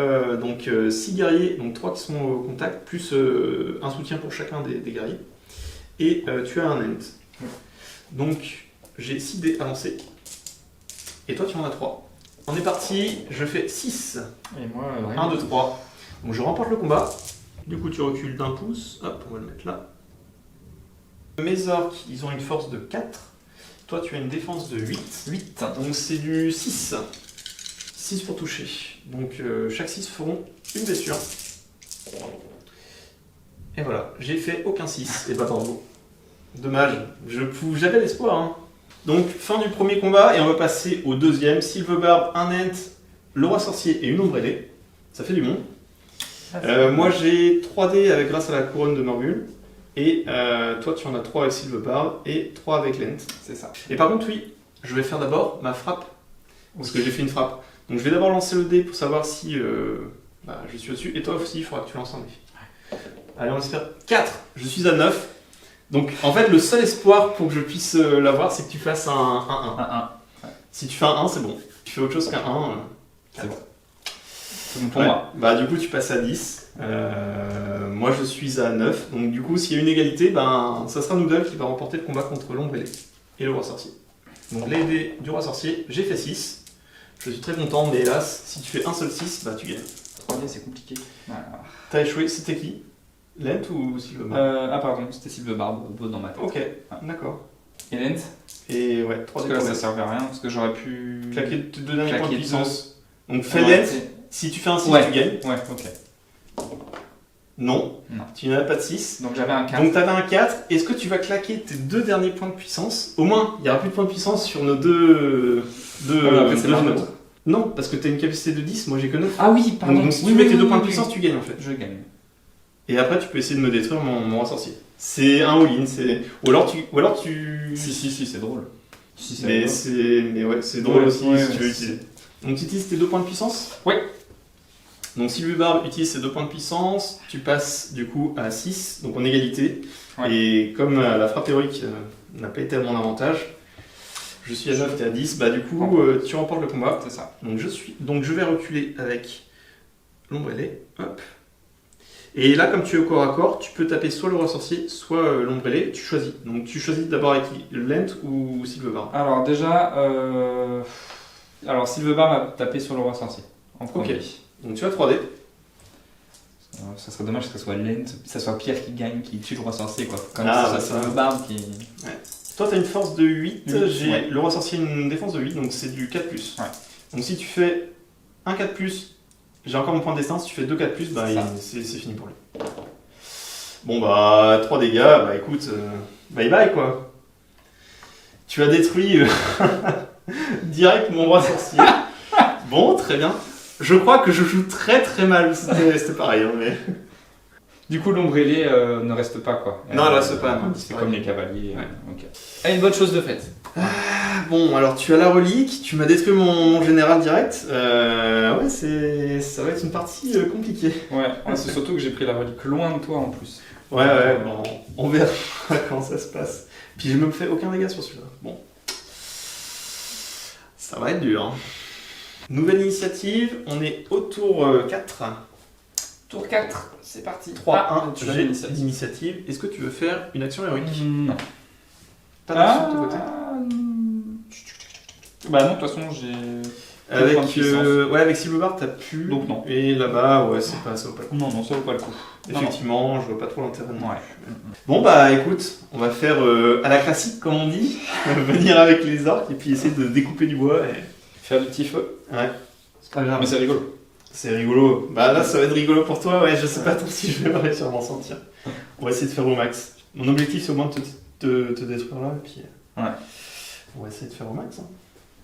A: 6 guerriers, donc 3 qui sont au contact, plus un soutien pour chacun des guerriers. Et tu as un ent. Donc j'ai 6 dés à lancer. Et toi tu en as 3. On est parti, je fais 6.
B: Et moi,
A: 1, 2, 3. Donc je remporte le combat. Du coup tu recules d'1 pouce. Hop, on va le mettre là. Mes orques, ils ont une force de 4. Toi tu as une défense de 8.
B: 8.
A: Donc c'est du 6. 6 pour toucher. Donc chaque 6 feront une blessure. Et voilà, j'ai fait aucun 6. Et bah bravo. Dommage, j'avais l'espoir. Hein. Donc fin du premier combat et on va passer au deuxième. Sylvebarbe, un ent, le roi sorcier et une ombre ailée. Ça fait du monde. Moi j'ai 3 dés grâce à la couronne de Morgul. Et toi tu en as 3 avec Sylvebarbe et 3 avec Lent.
B: C'est ça.
A: Et par contre oui, je vais faire d'abord ma frappe. Parce que j'ai fait une frappe. Donc je vais d'abord lancer le dé pour savoir si je suis au-dessus. Et toi aussi, il faudra que tu lances un dé. Allez, on va se faire 4. Je suis à 9. Donc en fait, le seul espoir pour que je puisse l'avoir, c'est que tu fasses un 1-1.
B: Ouais.
A: Si tu fais un 1, c'est bon. Tu fais autre chose qu'un 1,
B: c'est bon. C'est bon pour moi.
A: Du coup, tu passes à 10. Moi, je suis à 9. Donc du coup, s'il y a une égalité, ça sera Noodle qui va remporter le combat contre l'ombre ailée et le roi sorcier. Donc les dés du roi sorcier, j'ai fait 6. Je suis très content, mais hélas, si tu fais un seul 6, tu gagnes.
B: 3D, c'est compliqué. Voilà.
A: T'as échoué, c'était qui? Lent ou Sylvebarbe?
B: Pardon, c'était Sylvebarbe dans ma tête.
A: Ok, d'accord.
B: Et Lent?
A: Et ouais, 3D.
B: Parce que là, ça servait à rien, parce que j'aurais pu...
A: Claquer tes 2 derniers points de puissance. Donc fais
B: ouais,
A: Lent, si tu fais un 6, tu gagnes.
B: Ouais, ok.
A: Non, tu n'en as pas de 6.
B: Donc j'avais un 4.
A: Donc t'avais un 4. Est-ce que tu vas claquer tes 2 derniers points de puissance? Au moins, il n'y aura plus de points de puissance sur nos deux
B: après, c'est
A: généraux. Non, parce que tu as une capacité de 10, moi j'ai que 9.
B: Ah oui, pardon.
A: Donc si tu mets tes 2 points de puissance, tu gagnes en fait.
B: Je gagne.
A: Et après, tu peux essayer de me détruire mon roi sorcier. C'est un all-in. Ou alors tu...
B: Si, c'est drôle. Si,
A: mais ouais, c'est drôle aussi si tu veux utiliser. Donc tu utilises tes 2 points de puissance?
B: Oui.
A: Donc Sylvebarbe utilise ses 2 points de puissance, tu passes du coup à 6, donc en égalité. Ouais. Et comme la frappe héroïque n'a pas été à mon avantage. Je suis à 9, t'es à 10. Bah du coup, tu remportes le combat.
B: C'est ça.
A: Donc je vais reculer avec l'ombre ailée. Hop. Et là, comme tu es au corps à corps, tu peux taper soit le roi sorcier, soit l'ombre ailée. Tu choisis. Donc tu choisis d'abord avec Lent ou Sylvebarbe.
B: Alors déjà, Sylvebarbe a tapé sur le roi sorcier. En premier.
A: Ok. Donc tu as 3D.
B: Ça serait dommage que ça soit Lent, ça soit Pierre qui gagne, qui tue le roi sorcier quoi. Comme
A: Ah,
B: ça, Sylvebarbe qui.
A: Ouais. Toi, tu as une force de 8. J'ai
B: ouais.
A: le roi sorcier une défense de 8, donc c'est du 4+.
B: Ouais.
A: Donc si tu fais un 4+, j'ai encore mon point de destin. Si tu fais 2 4+, bah, c'est fini pour lui. Bon bah 3 dégâts, bah écoute, bye bye quoi. Tu as détruit direct mon roi sorcier. Bon, très bien. Je crois que je joue très très mal, c'était pareil. Hein, mais...
B: Du coup, l'ombre ailée ne reste pas quoi.
A: Non, elle reste pas.
B: C'est comme les cavaliers.
A: Ouais.
B: Ok. Et une bonne chose de faite.
A: Bon, alors tu as la relique, tu m'as détruit mon général direct. Ouais, ça va être une partie compliquée.
B: Ouais, c'est surtout que j'ai pris la relique loin de toi en plus.
A: Ouais, bon, on verra quand ça se passe. Puis je me fais aucun dégât sur celui-là. Bon. Ça va être dur. Hein. Nouvelle initiative, on est au tour 4.
B: Tour 4, c'est parti.
A: 3-1,
B: tu as
A: j'ai
B: l'initiative.
A: l'initiative. Est-ce que tu veux faire une action héroïque
B: Non.
A: Pas d'action de ton côté
B: Bah non, de toute façon, j'ai.
A: Avec,
B: points de puissance.
A: avec Sylvebarbe, t'as pu.
B: Donc non.
A: Et là-bas, ouais, ça vaut pas le coup.
B: Non, ça vaut pas le coup.
A: Effectivement, je vois pas trop l'intérêt.
B: Non. Ouais.
A: Bon bah écoute, on va faire à la classique comme on dit, venir avec les orques et puis essayer de découper du bois et...
B: Faire du petit feu.
A: Ouais, c'est pas grave.
B: Mais c'est rigolo.
A: C'est rigolo. Bah là ça va être rigolo pour toi, ouais, je sais pas trop si je vais réussir à m'en sortir. On va essayer de faire au max. Mon objectif c'est au moins de te détruire là et puis...
B: Ouais.
A: On va essayer de faire au max. Hein.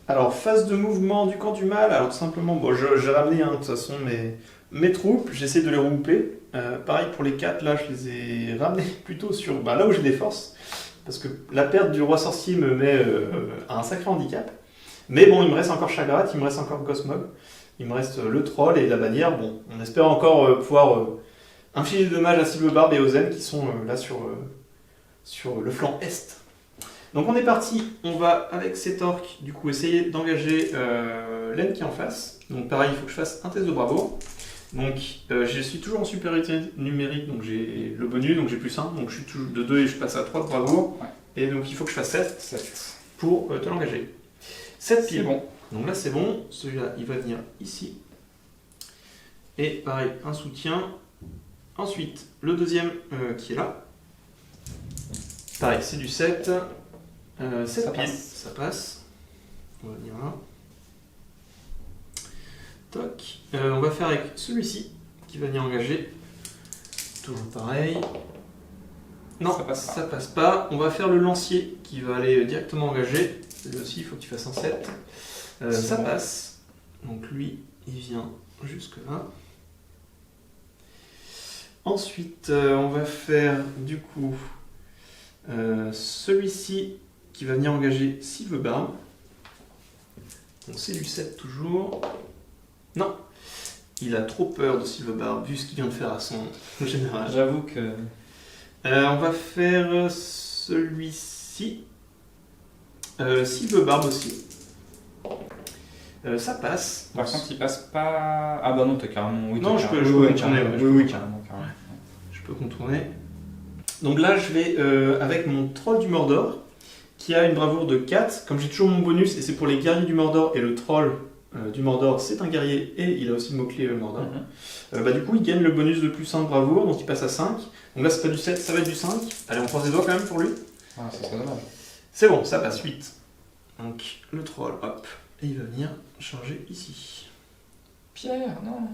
A: Alors phase de mouvement du camp du mal, alors tout simplement, bon j'ai ramené de toute façon mes troupes, j'essaie de les regrouper. Pareil pour les 4, là je les ai ramenés plutôt sur là où j'ai des forces, parce que la perte du roi sorcier me met à un sacré handicap. Mais bon, il me reste encore Chagrat, il me reste encore Gosmog, il me reste le troll et la bannière. Bon, on espère encore pouvoir infliger de dommages à Sylvebarbe et aux Zen qui sont là sur le flanc est. Donc on est parti, on va avec cet orc du coup essayer d'engager Len qui est en face. Donc pareil, il faut que je fasse un test de bravoure. Donc je suis toujours en supériorité numérique, donc j'ai le bonus, donc j'ai +1, donc je suis toujours de 2 et je passe à 3 de bravoure. Ouais. Et donc il faut que je fasse 7 pour te l'engager. 7 pieds.
B: Bon.
A: Donc là c'est bon, celui-là il va venir ici. Et pareil, un soutien. Ensuite, le deuxième qui est là. Pareil, c'est du 7. 7 pieds, ça passe. On va venir là. Toc. On va faire avec celui-ci qui va venir engager. Toujours pareil. Non, ça passe pas. On va faire le lancier qui va aller directement engager. Lui aussi, il faut que tu fasses un 7. Ça bon. Passe. Donc lui, il vient jusque là. Ensuite, on va faire du coup celui-ci qui va venir engager Sylvebarbe. Donc c'est du 7 toujours. Non, il a trop peur de Sylvebarbe vu ce qu'il vient de faire à son général.
B: J'avoue que...
A: on va faire celui-ci. Sylvebarbe aussi. Ça passe.
B: Par contre, il passe pas... Ah bah non, t'as carrément... Oui,
A: non, je peux contourner. Oui, carrément. Je peux contourner. Donc là, je vais avec mon troll du Mordor, qui a une bravoure de 4. Comme j'ai toujours mon bonus, et c'est pour les guerriers du Mordor, et le troll du Mordor, c'est un guerrier, et il a aussi le mot-clé Mordor. Du coup, il gagne le bonus de +1 de bravoure, donc il passe à 5. Donc là, c'est pas du 7, ça va être du 5. Allez, on croise les doigts quand même pour lui.
B: Ah, ça serait dommage.
A: C'est bon, ça passe 8. Donc le troll, hop, et il va venir charger ici.
B: Pierre, non.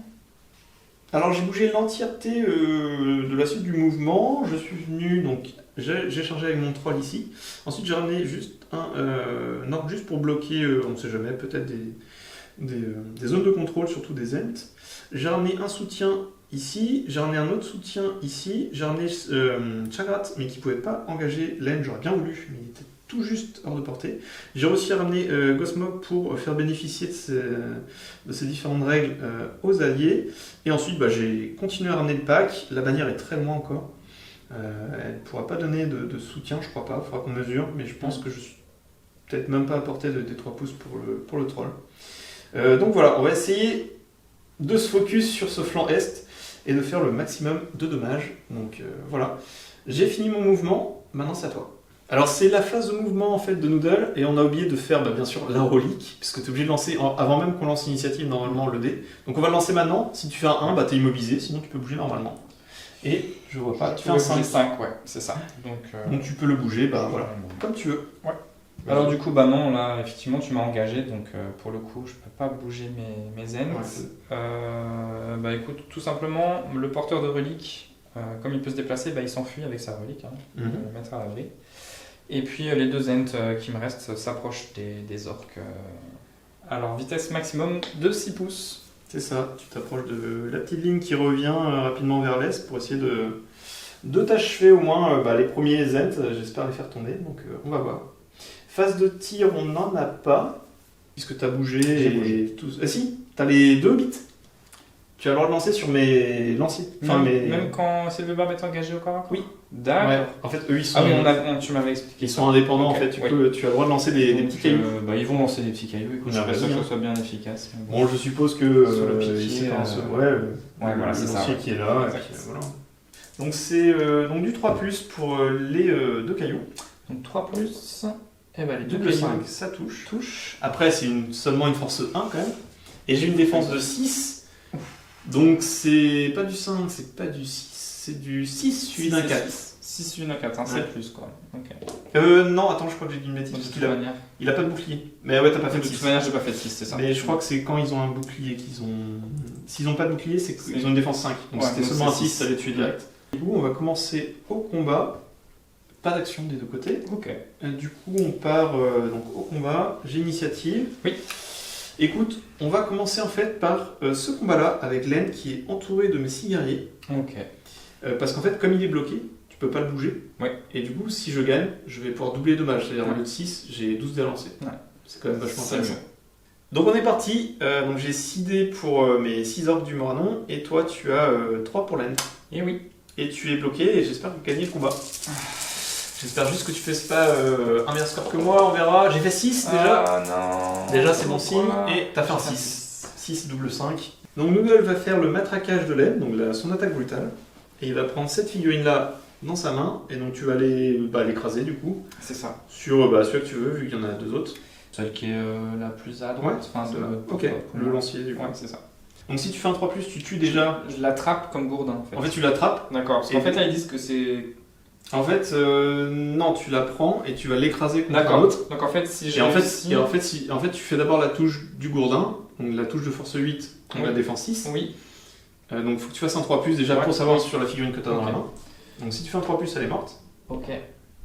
A: Alors j'ai bougé l'entièreté de la suite du mouvement, je suis venu, donc j'ai chargé avec mon troll ici. Ensuite j'ai ramené juste un orc juste pour bloquer, on ne sait jamais, peut-être des zones de contrôle, surtout des ents. J'ai ramené un soutien ici, j'ai ramené un autre soutien ici, j'ai ramené Chagrat, mais qui ne pouvait pas engager Len, j'aurais bien voulu, mais il était tout juste hors de portée. J'ai aussi ramené Gosmog pour faire bénéficier de ces différentes règles aux alliés. Et ensuite, j'ai continué à ramener le pack. La bannière est très loin encore. Elle ne pourra pas donner de soutien, je crois pas. Il faudra qu'on mesure, mais je pense que je suis peut-être même pas à portée des 3 pouces pour le troll. Donc voilà, on va essayer de se focus sur ce flanc est et de faire le maximum de dommages. Donc voilà, j'ai fini mon mouvement, maintenant c'est à toi. Alors c'est la phase de mouvement en fait de Noodle et on a oublié de faire bien sûr la relique puisque tu es obligé de lancer avant même qu'on lance l'initiative normalement le dé. Donc on va le lancer maintenant, si tu fais un 1 tu es immobilisé, sinon tu peux bouger normalement. Et je vois pas, tu fais un 5,
B: ouais, c'est ça.
A: Donc tu peux le bouger, voilà, comme tu veux.
B: Ouais. Alors du coup, non, là, effectivement, tu m'as engagé, donc pour le coup, je peux pas bouger mes ends. Écoute, tout simplement, le porteur de relique, comme il peut se déplacer, il s'enfuit avec sa relique, je vais le mettre à l'abri. Et puis les 2 ents qui me restent s'approchent des orques. Alors, vitesse maximum de 6 pouces.
A: C'est ça, tu t'approches de la petite ligne qui revient rapidement vers l'est pour essayer de t'achever au moins les premiers ents, j'espère les faire tomber, donc on va voir. Phase de tir, on n'en a pas, puisque tu as bougé.
B: J'ai
A: tout. Ah si, tu as les 2 bits. Tu as le droit de lancer sur mes lanciers.
B: Même quand Silverbarb est engagé au corps à corps ?
A: Oui.
B: D'accord.
A: Ouais. En fait, eux, ils sont,
B: tu m'avais expliqué.
A: Ils sont indépendants,
B: Okay.
A: en fait. Tu as le droit de lancer des petits cailloux.
B: Ils vont lancer des petits cailloux. Écoute, je suis pas sûr que ce soit bien efficace.
A: Bon, je suppose que
B: sur le piqué,
A: c'est
B: voilà,
A: le
B: c'est
A: lancier qui est là. Et puis, voilà. Donc c'est du 3+, pour les 2 cailloux.
B: Donc 3+. Et les
A: double 5, ça touche. Après, c'est seulement une force 1 quand même. Et j'ai une défense de 6. Donc c'est pas du 5, c'est pas du 6. C'est du 6 suivi d'un 4.
B: 6 suivi d'un 4, c'est plus quoi. Okay.
A: Non, attends, je crois que j'ai dit une bêtise. Parce qu'il il a pas de bouclier. Mais ouais, t'as pas fait de 6.
B: De toute manière, j'ai pas fait de 6, c'est ça.
A: Mais je crois que c'est quand ils ont un bouclier qu'ils ont. S'ils ont pas de bouclier, c'est qu'ils ont une défense 5. Donc c'était seulement un 6, ça les tuer direct. Du coup, on va commencer au combat. Pas d'action des 2 côtés.
B: Ok.
A: Du coup, on part donc au combat. J'ai initiative.
B: Oui.
A: Écoute, on va commencer en fait par ce combat-là avec Len qui est entouré de mes 6 guerriers.
B: Ok.
A: Parce qu'en fait, comme il est bloqué, tu peux pas le bouger.
B: Ouais.
A: Et du coup, si je gagne, je vais pouvoir doubler les dommages. C'est-à-dire, au lieu de 6, j'ai 12 dés à lancer.
B: Ouais.
A: C'est quand même vachement intéressant. Donc on est parti. Donc j'ai 6 dés pour mes 6 orques du Moranon. Et toi, tu as 3 pour Len.
B: Et oui.
A: Et tu es bloqué et j'espère que vous gagnez le combat. J'espère juste que tu fasses pas un meilleur score que moi, on verra. J'ai fait 6 déjà.
B: Ah non.
A: Déjà c'est bon signe. Et t'as fait un 6. 6 double 5. Donc Noodle va faire le matraquage de Len, donc son attaque brutale. Et il va prendre cette figurine là dans sa main. Et donc tu vas l'écraser du coup.
B: C'est ça.
A: Sur celui que tu veux, vu qu'il y en a 2 autres.
B: Celle qui est la plus à droite.
A: Ok, le lancier du coup.
B: Ouais, c'est ça.
A: Donc si tu fais un 3+, tu tues déjà.
B: Je l'attrape comme gourdin en fait.
A: En fait tu l'attrapes.
B: D'accord, parce qu'en fait là ils disent que c'est...
A: En fait, non, tu la prends et tu vas l'écraser contre
B: D'accord.
A: l'autre.
B: Donc en fait, si j'ai
A: en fait, tu fais d'abord la touche du gourdin, donc la touche de force 8, donc la défense 6.
B: Oui.
A: Donc il faut que tu fasses un 3+, déjà pour savoir sur la figurine que tu as dans la main. Donc si tu fais un 3+, elle est morte.
B: Ok.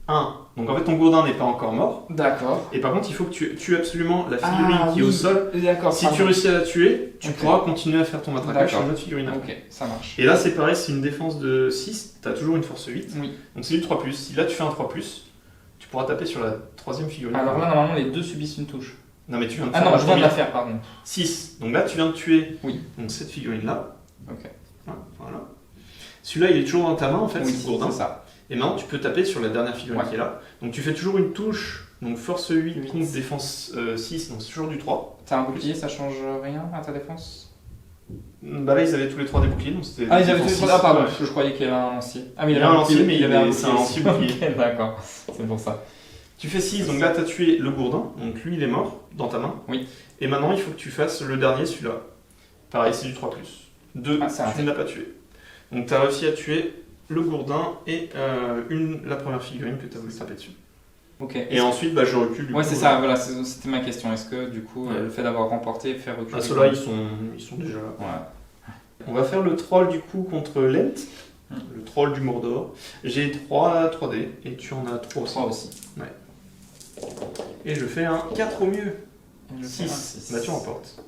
A: 1. Donc en fait, ton gourdin n'est pas encore mort.
B: D'accord.
A: Et par contre, il faut que tu tues absolument la figurine qui est au sol.
B: D'accord.
A: Si tu réussis à la tuer, tu pourras continuer à faire ton matraquage sur une autre figurine.
B: Ok, ça marche.
A: Et là, c'est pareil, c'est une défense de 6, tu as toujours une force 8.
B: Oui.
A: Donc c'est du 3+. Si là, tu fais un 3+, tu pourras taper sur la 3e figurine.
B: Alors là, normalement, les 2 subissent une touche.
A: Non, mais tu viens de
B: faire. Ah non, je viens de la faire, pardon.
A: 6. Donc là, tu viens de tuer donc cette figurine-là.
B: Ok.
A: Voilà. Celui-là, il est toujours dans ta main, en fait, c'est le gourdin.
B: C'est ça.
A: Et maintenant, tu peux taper sur la dernière figurine qui est là. Donc tu fais toujours une touche, donc force 8 contre défense 6, donc c'est toujours du 3.
B: T'as un bouclier, ça change rien à ta défense ?
A: Bah là, ils avaient tous les 3 des boucliers, donc c'était.
B: Ah, ils avaient tous les 3. Ah, pardon, je croyais qu'il y avait un lancier. Ah, mais il y avait un lancier, mais
A: c'est un lancier bouclier.
B: Ok, d'accord, c'est pour ça.
A: Tu fais 6, donc là, tu as tué le gourdin, donc lui, il est mort dans ta main.
B: Oui.
A: Et maintenant, il faut que tu fasses le dernier, celui-là. Pareil, c'est du 3+. 2, tu ne l'as pas tué. Donc tu as réussi à tuer le gourdin et la première figurine que tu as voulu taper dessus.
B: Ok.
A: Et ensuite, je recule.
B: Ouais, c'est ça, voilà, c'était ma question. Est-ce que du coup, le fait d'avoir remporté fait reculer...
A: Ah, ceux-là, ils sont déjà là.
B: Ouais.
A: On va faire le troll du coup contre Lent, le troll du Mordor. J'ai 3 3D et tu en as 3 aussi.
B: 3 aussi.
A: Ouais. Et je fais un 4 au mieux. 6. Bah tu remportes.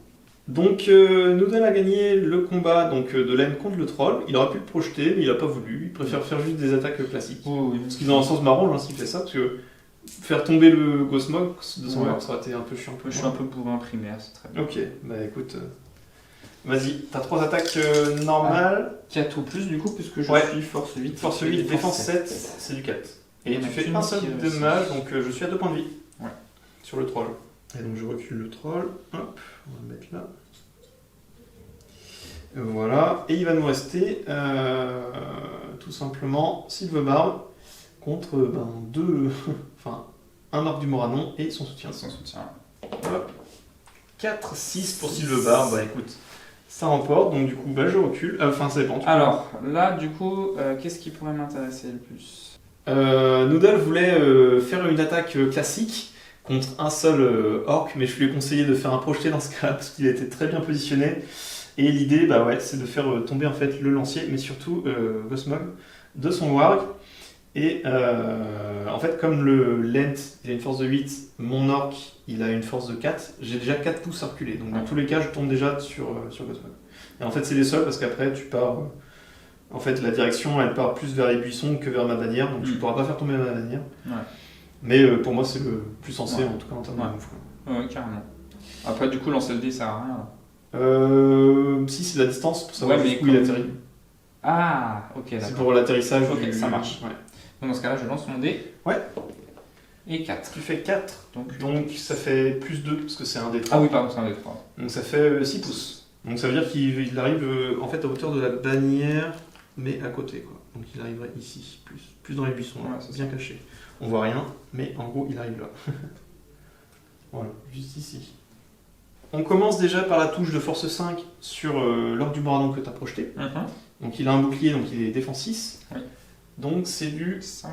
A: Donc Noodle a gagné le combat de Len contre le troll. Il aurait pu le projeter, mais il a pas voulu. Il préfère faire juste des attaques classiques.
B: Oui.
A: Ce qui dans un sens marrant s'il fait ça, parce que faire tomber le Ghostmog de son corps, ça aurait été un peu chiant.
B: Je suis un peu bourrin primaire, c'est très bien.
A: Ok, bah écoute, Vas-y, t'as 3 attaques normales.
B: 4 ou plus du coup, puisque je
A: Ouais.
B: suis force 8.
A: Force 8, défense 7, c'est du 4. Et
B: On
A: tu
B: a
A: fais
B: qu'une
A: un seul
B: qui
A: dommage,
B: réussit.
A: donc je suis à 2 points de vie.
B: Ouais.
A: Sur le troll. Et donc je recule le troll. Hop, on va mettre là. Voilà. Et il va nous rester tout simplement Sylvebarbe contre enfin, un orc du Moranon et son soutien.
B: Sans soutien.
A: Hop. 4, 6 pour Sylvebarbe. Bah écoute, ça remporte, donc du coup bah, je recule. Enfin, ça dépend.
B: Alors, là, du coup, qu'est-ce qui pourrait m'intéresser le plus?
A: Noodle voulait faire une attaque classique contre un seul orc, mais je lui ai conseillé de faire un projeté dans ce cas-là parce qu'il était très bien positionné. Et l'idée, bah ouais, c'est de faire tomber en fait le lancier, mais surtout Gosmog de son warg. Et en fait, comme le Lent il a une force de 8, mon orc il a une force de 4, j'ai déjà 4 pouces à reculer. Donc dans tous les cas, je tombe déjà sur Gosmog. Et en fait, c'est les seuls parce qu'après, tu pars. En fait, la direction elle part plus vers les buissons que vers ma bannière, donc tu ne pourras pas faire tomber ma bannière.
B: Ouais.
A: Mais pour moi, c'est le plus sensé
B: Ouais.
A: en tout cas en termes de move.
B: Ouais, carrément. Après, du coup, lancer le dé, ça sert à rien. Là.
A: Si, c'est la distance pour savoir
B: Ouais, mais
A: jusqu'où il atterrit.
B: Ah, ok, d'accord.
A: C'est pour l'atterrissage.
B: Ok, ça marche.
A: Ouais.
B: Donc, dans ce cas-là, je lance mon dé.
A: Ouais.
B: Et 4.
A: Tu fais 4, donc ça fait plus 2 parce que c'est un D3.
B: Ah oui, pardon, c'est un dé 3.
A: Donc ça fait 6 pouces. Donc ça veut dire qu'il arrive en fait à hauteur de la bannière, mais à côté quoi. Donc il arriverait ici, plus dans les buissons, là,
B: Ouais,
A: bien caché. On voit rien, mais en gros il arrive là. Voilà, juste ici. On commence déjà par la touche de force 5 sur l'orc du Moranon que tu as projeté. Donc il a un bouclier, donc il est défense 6.
B: Oui.
A: Donc c'est du
B: 5.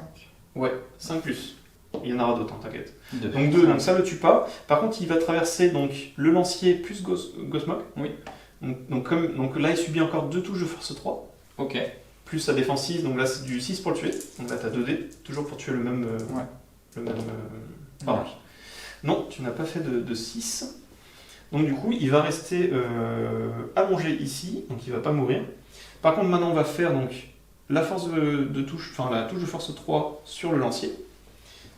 A: Ouais, 5 plus. Il y en aura d'autres, hein, t'inquiète.
B: 2.
A: Donc 2, donc ça le tue pas. Par contre, il va traverser donc le lancier plus Gosmog.
B: Oui.
A: Donc là, il subit encore 2 touches de force 3.
B: Ok.
A: Plus sa défense 6, donc là c'est du 6 pour le tuer. Donc là, t'as 2 dés, toujours pour tuer le même.
B: Ouais.
A: Le même. Pardon. Non, tu n'as pas fait de 6. Donc du coup, il va rester allongé ici, donc il va pas mourir. Par contre, maintenant, on va faire donc la force de touche, enfin la touche de force 3 sur le lancier.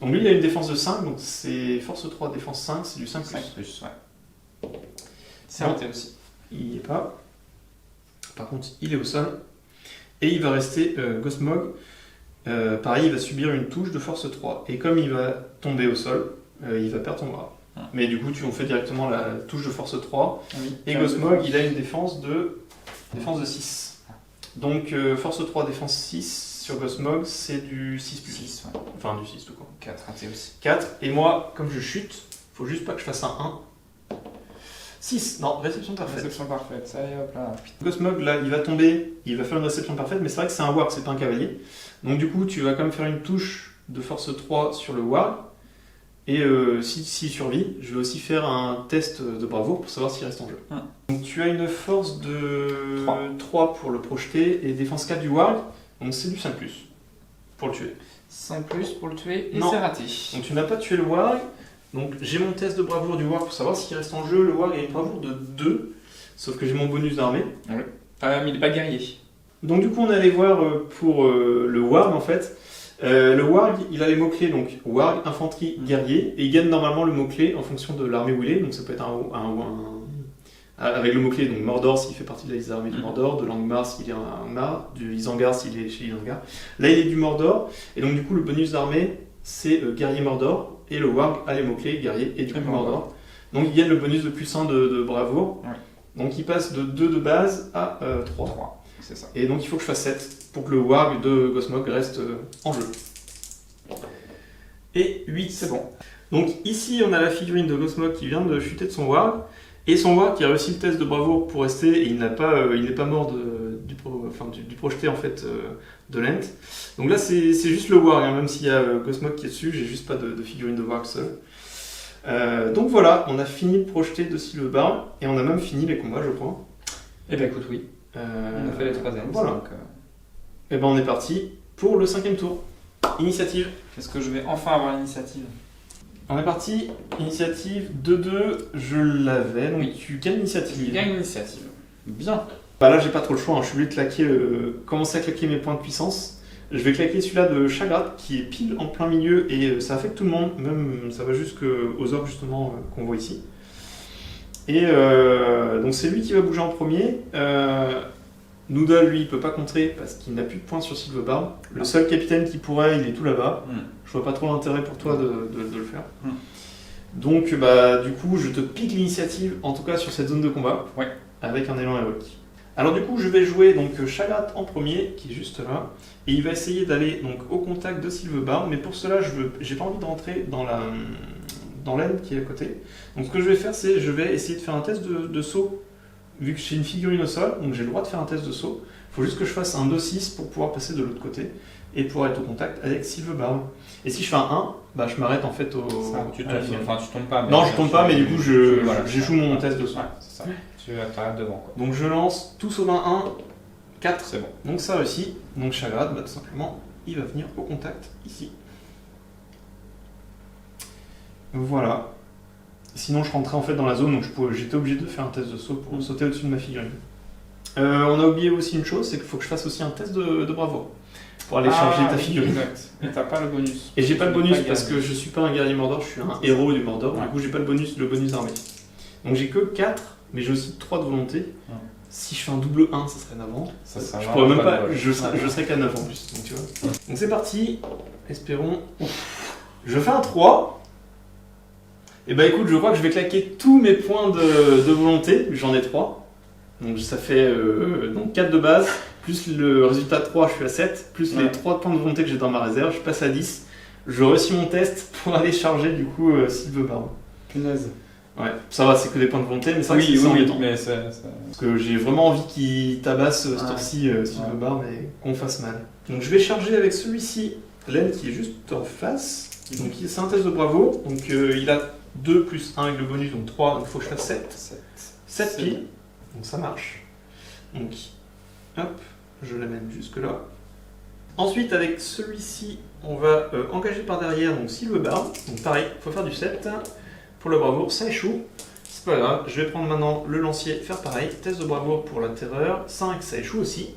A: Donc lui, il a une défense de 5, donc c'est force 3, défense 5, c'est du 5 plus.
B: 5 plus, ouais. C'est raté aussi.
A: Il n'y est pas. Par contre, il est au sol. Et il va rester Gosmog. Pareil, il va subir une touche de force 3. Et comme il va tomber au sol, il va perdre son bras. Mais du coup, on fait directement la touche de force 3.
B: Oui.
A: Et Gosmog, il a une défense de 6. Donc force 3, défense 6 sur Gosmog, c'est du 6 plus.
B: 6, ouais.
A: Enfin, du 6 tout court.
B: 4 raté aussi.
A: 4. Et moi, comme je chute, faut juste pas que je fasse un 1. 6. Non, réception parfaite.
B: Réception parfaite. Ça y est, hop là.
A: Gosmog, là, il va tomber, il va faire une réception parfaite, mais c'est vrai que c'est un warg, c'est pas un cavalier. Donc du coup, tu vas quand même faire une touche de force 3 sur le warg. Et s'il survit, je vais aussi faire un test de bravoure pour savoir s'il reste en jeu. Donc tu as une force de 3 pour le projeter et défense 4 du warg, donc c'est du 5+, pour le tuer.
B: 5 plus pour le tuer et
A: Non.
B: c'est raté.
A: Donc tu n'as pas tué le warg, donc j'ai mon test de bravoure du warg pour savoir s'il reste en jeu. Le warg a une bravoure de 2, sauf que j'ai mon bonus d'armée.
B: Mais il n'est pas guerrier.
A: Donc du coup on est allé voir pour le warg en fait. Le warg, il a les mots-clés, donc warg, infanterie, guerrier, et il gagne normalement le mot-clé en fonction de l'armée où il est, donc ça peut être avec le mot-clé, donc Mordor s'il fait partie de la liste d'armée du Mordor, de Langmar s'il est un Angmar, du Isengard s'il est chez Isengard. Là il est du Mordor, et donc du coup le bonus d'armée c'est guerrier Mordor, et le warg a les mots-clés guerrier et du coup Mordor. Donc il gagne le bonus de plus 1 de bravoure, donc il passe de 2 de base à 3.
B: C'est ça.
A: Et donc il faut que je fasse 7 pour que le warg de Gosmog reste en jeu. Et 8.
B: C'est bon.
A: Donc ici on a la figurine de Gosmog qui vient de chuter de son warg. Et son warg qui a réussi le test de bravoure pour rester et il n'est pas mort du projeté en fait de Lent. Donc là c'est juste le warg, hein, même s'il y a Gosmog qui est dessus, j'ai juste pas de figurine de warg seul. Donc voilà, on a fini le projeté de Sylvebarbe et on a même fini les combats je crois.
B: Eh ben écoute oui. On a fait les 3 ends.
A: Voilà.
B: Donc,
A: Et ben on est parti pour le 5e tour. Initiative.
B: est-ce que je vais enfin avoir l'initiative?
A: On est parti. Initiative 2-2, je l'avais. Donc
B: Oui.
A: tu gagnes l'initiative.
B: Je gagne l'initiative. Bien.
A: Bah là j'ai pas trop le choix, hein. Je suis obligé de commencer à claquer mes points de puissance. Je vais claquer celui-là de Chagrat qui est pile en plein milieu et ça affecte tout le monde, même ça va jusqu'aux orques justement qu'on voit ici. Et donc c'est lui qui va bouger en premier. Noodle, lui, il peut pas contrer parce qu'il n'a plus de points sur Silverbarb. Le seul capitaine qui pourrait, il est tout là-bas. Je vois pas trop l'intérêt pour toi de le faire. Donc, bah, du coup, je te pique l'initiative, en tout cas sur cette zone de combat, avec un élan héroïque. Alors, du coup, je vais jouer donc Shagrat en premier, qui est juste là, et il va essayer d'aller donc au contact de Silverbarb, mais pour cela, j'ai pas envie de rentrer dans l'aine qui est à côté. Donc, ce que je vais faire, c'est je vais essayer de faire un test de saut. Vu que j'ai une figurine au sol, donc j'ai le droit de faire un test de saut. Il faut juste que je fasse un 2-6 pour pouvoir passer de l'autre côté et pouvoir être au contact avec Silverbarb. Et si je fais un 1, bah je m'arrête en fait au.
C: Tu tombes pas.
A: Non, je tombe pas, mais du coup j'échoue mon test de saut.
C: Ouais, c'est ça. Tu t'arrêtes devant. Quoi.
A: Donc je lance tous au 21, 4.
C: C'est bon.
A: Donc ça réussit. Donc Shagrat, bah, tout simplement, il va venir au contact ici. Voilà. Sinon, je rentrais en fait dans la zone, donc j'étais obligé de faire un test de saut pour sauter au-dessus de ma figurine. On a oublié aussi une chose, c'est qu'il faut que je fasse aussi un test de bravoure pour aller charger ta figurine.
B: Exact. Et t'as pas le bonus.
A: Et j'ai pas le bonus parce que je suis pas un guerrier Mordor, je suis un héros du Mordor, du coup j'ai pas le bonus d'armée. Donc j'ai que 4, mais j'ai aussi 3 de volonté. Si je fais un double 1, ça serait 9 ans. Je pourrais même pas, je serais qu'à 9 en plus. Donc, tu vois. Donc c'est parti, espérons. Je fais un 3. Et bah écoute, je crois que je vais claquer tous mes points de volonté, j'en ai 3. Donc ça fait donc 4 de base, plus le résultat de 3, je suis à 7, plus les 3 points de volonté que j'ai dans ma réserve, je passe à 10. Je réussis mon test pour aller charger du coup Silverbarb.
B: Punaise.
A: Ouais, ça va, c'est que des points de volonté, mais ça c'est embêtant. Mais parce que j'ai vraiment envie qu'il tabasse ce tour-ci Silverbarb et qu'on fasse mal. Donc je vais charger avec celui-ci, l'aile qui est juste en face. Donc c'est un test de bravo, donc il a 2 plus 1 avec le bonus, donc 3, donc il faut que je fasse 7 pieds, donc ça marche. Donc, hop, je l'amène jusque là. Ensuite, avec celui-ci, on va engager par derrière, donc Silverbarb, donc pareil, il faut faire du 7. Pour le bravoure, ça échoue, c'est pas grave, je vais prendre maintenant le lancier, faire pareil, test de bravoure pour la terreur, 5, ça échoue aussi,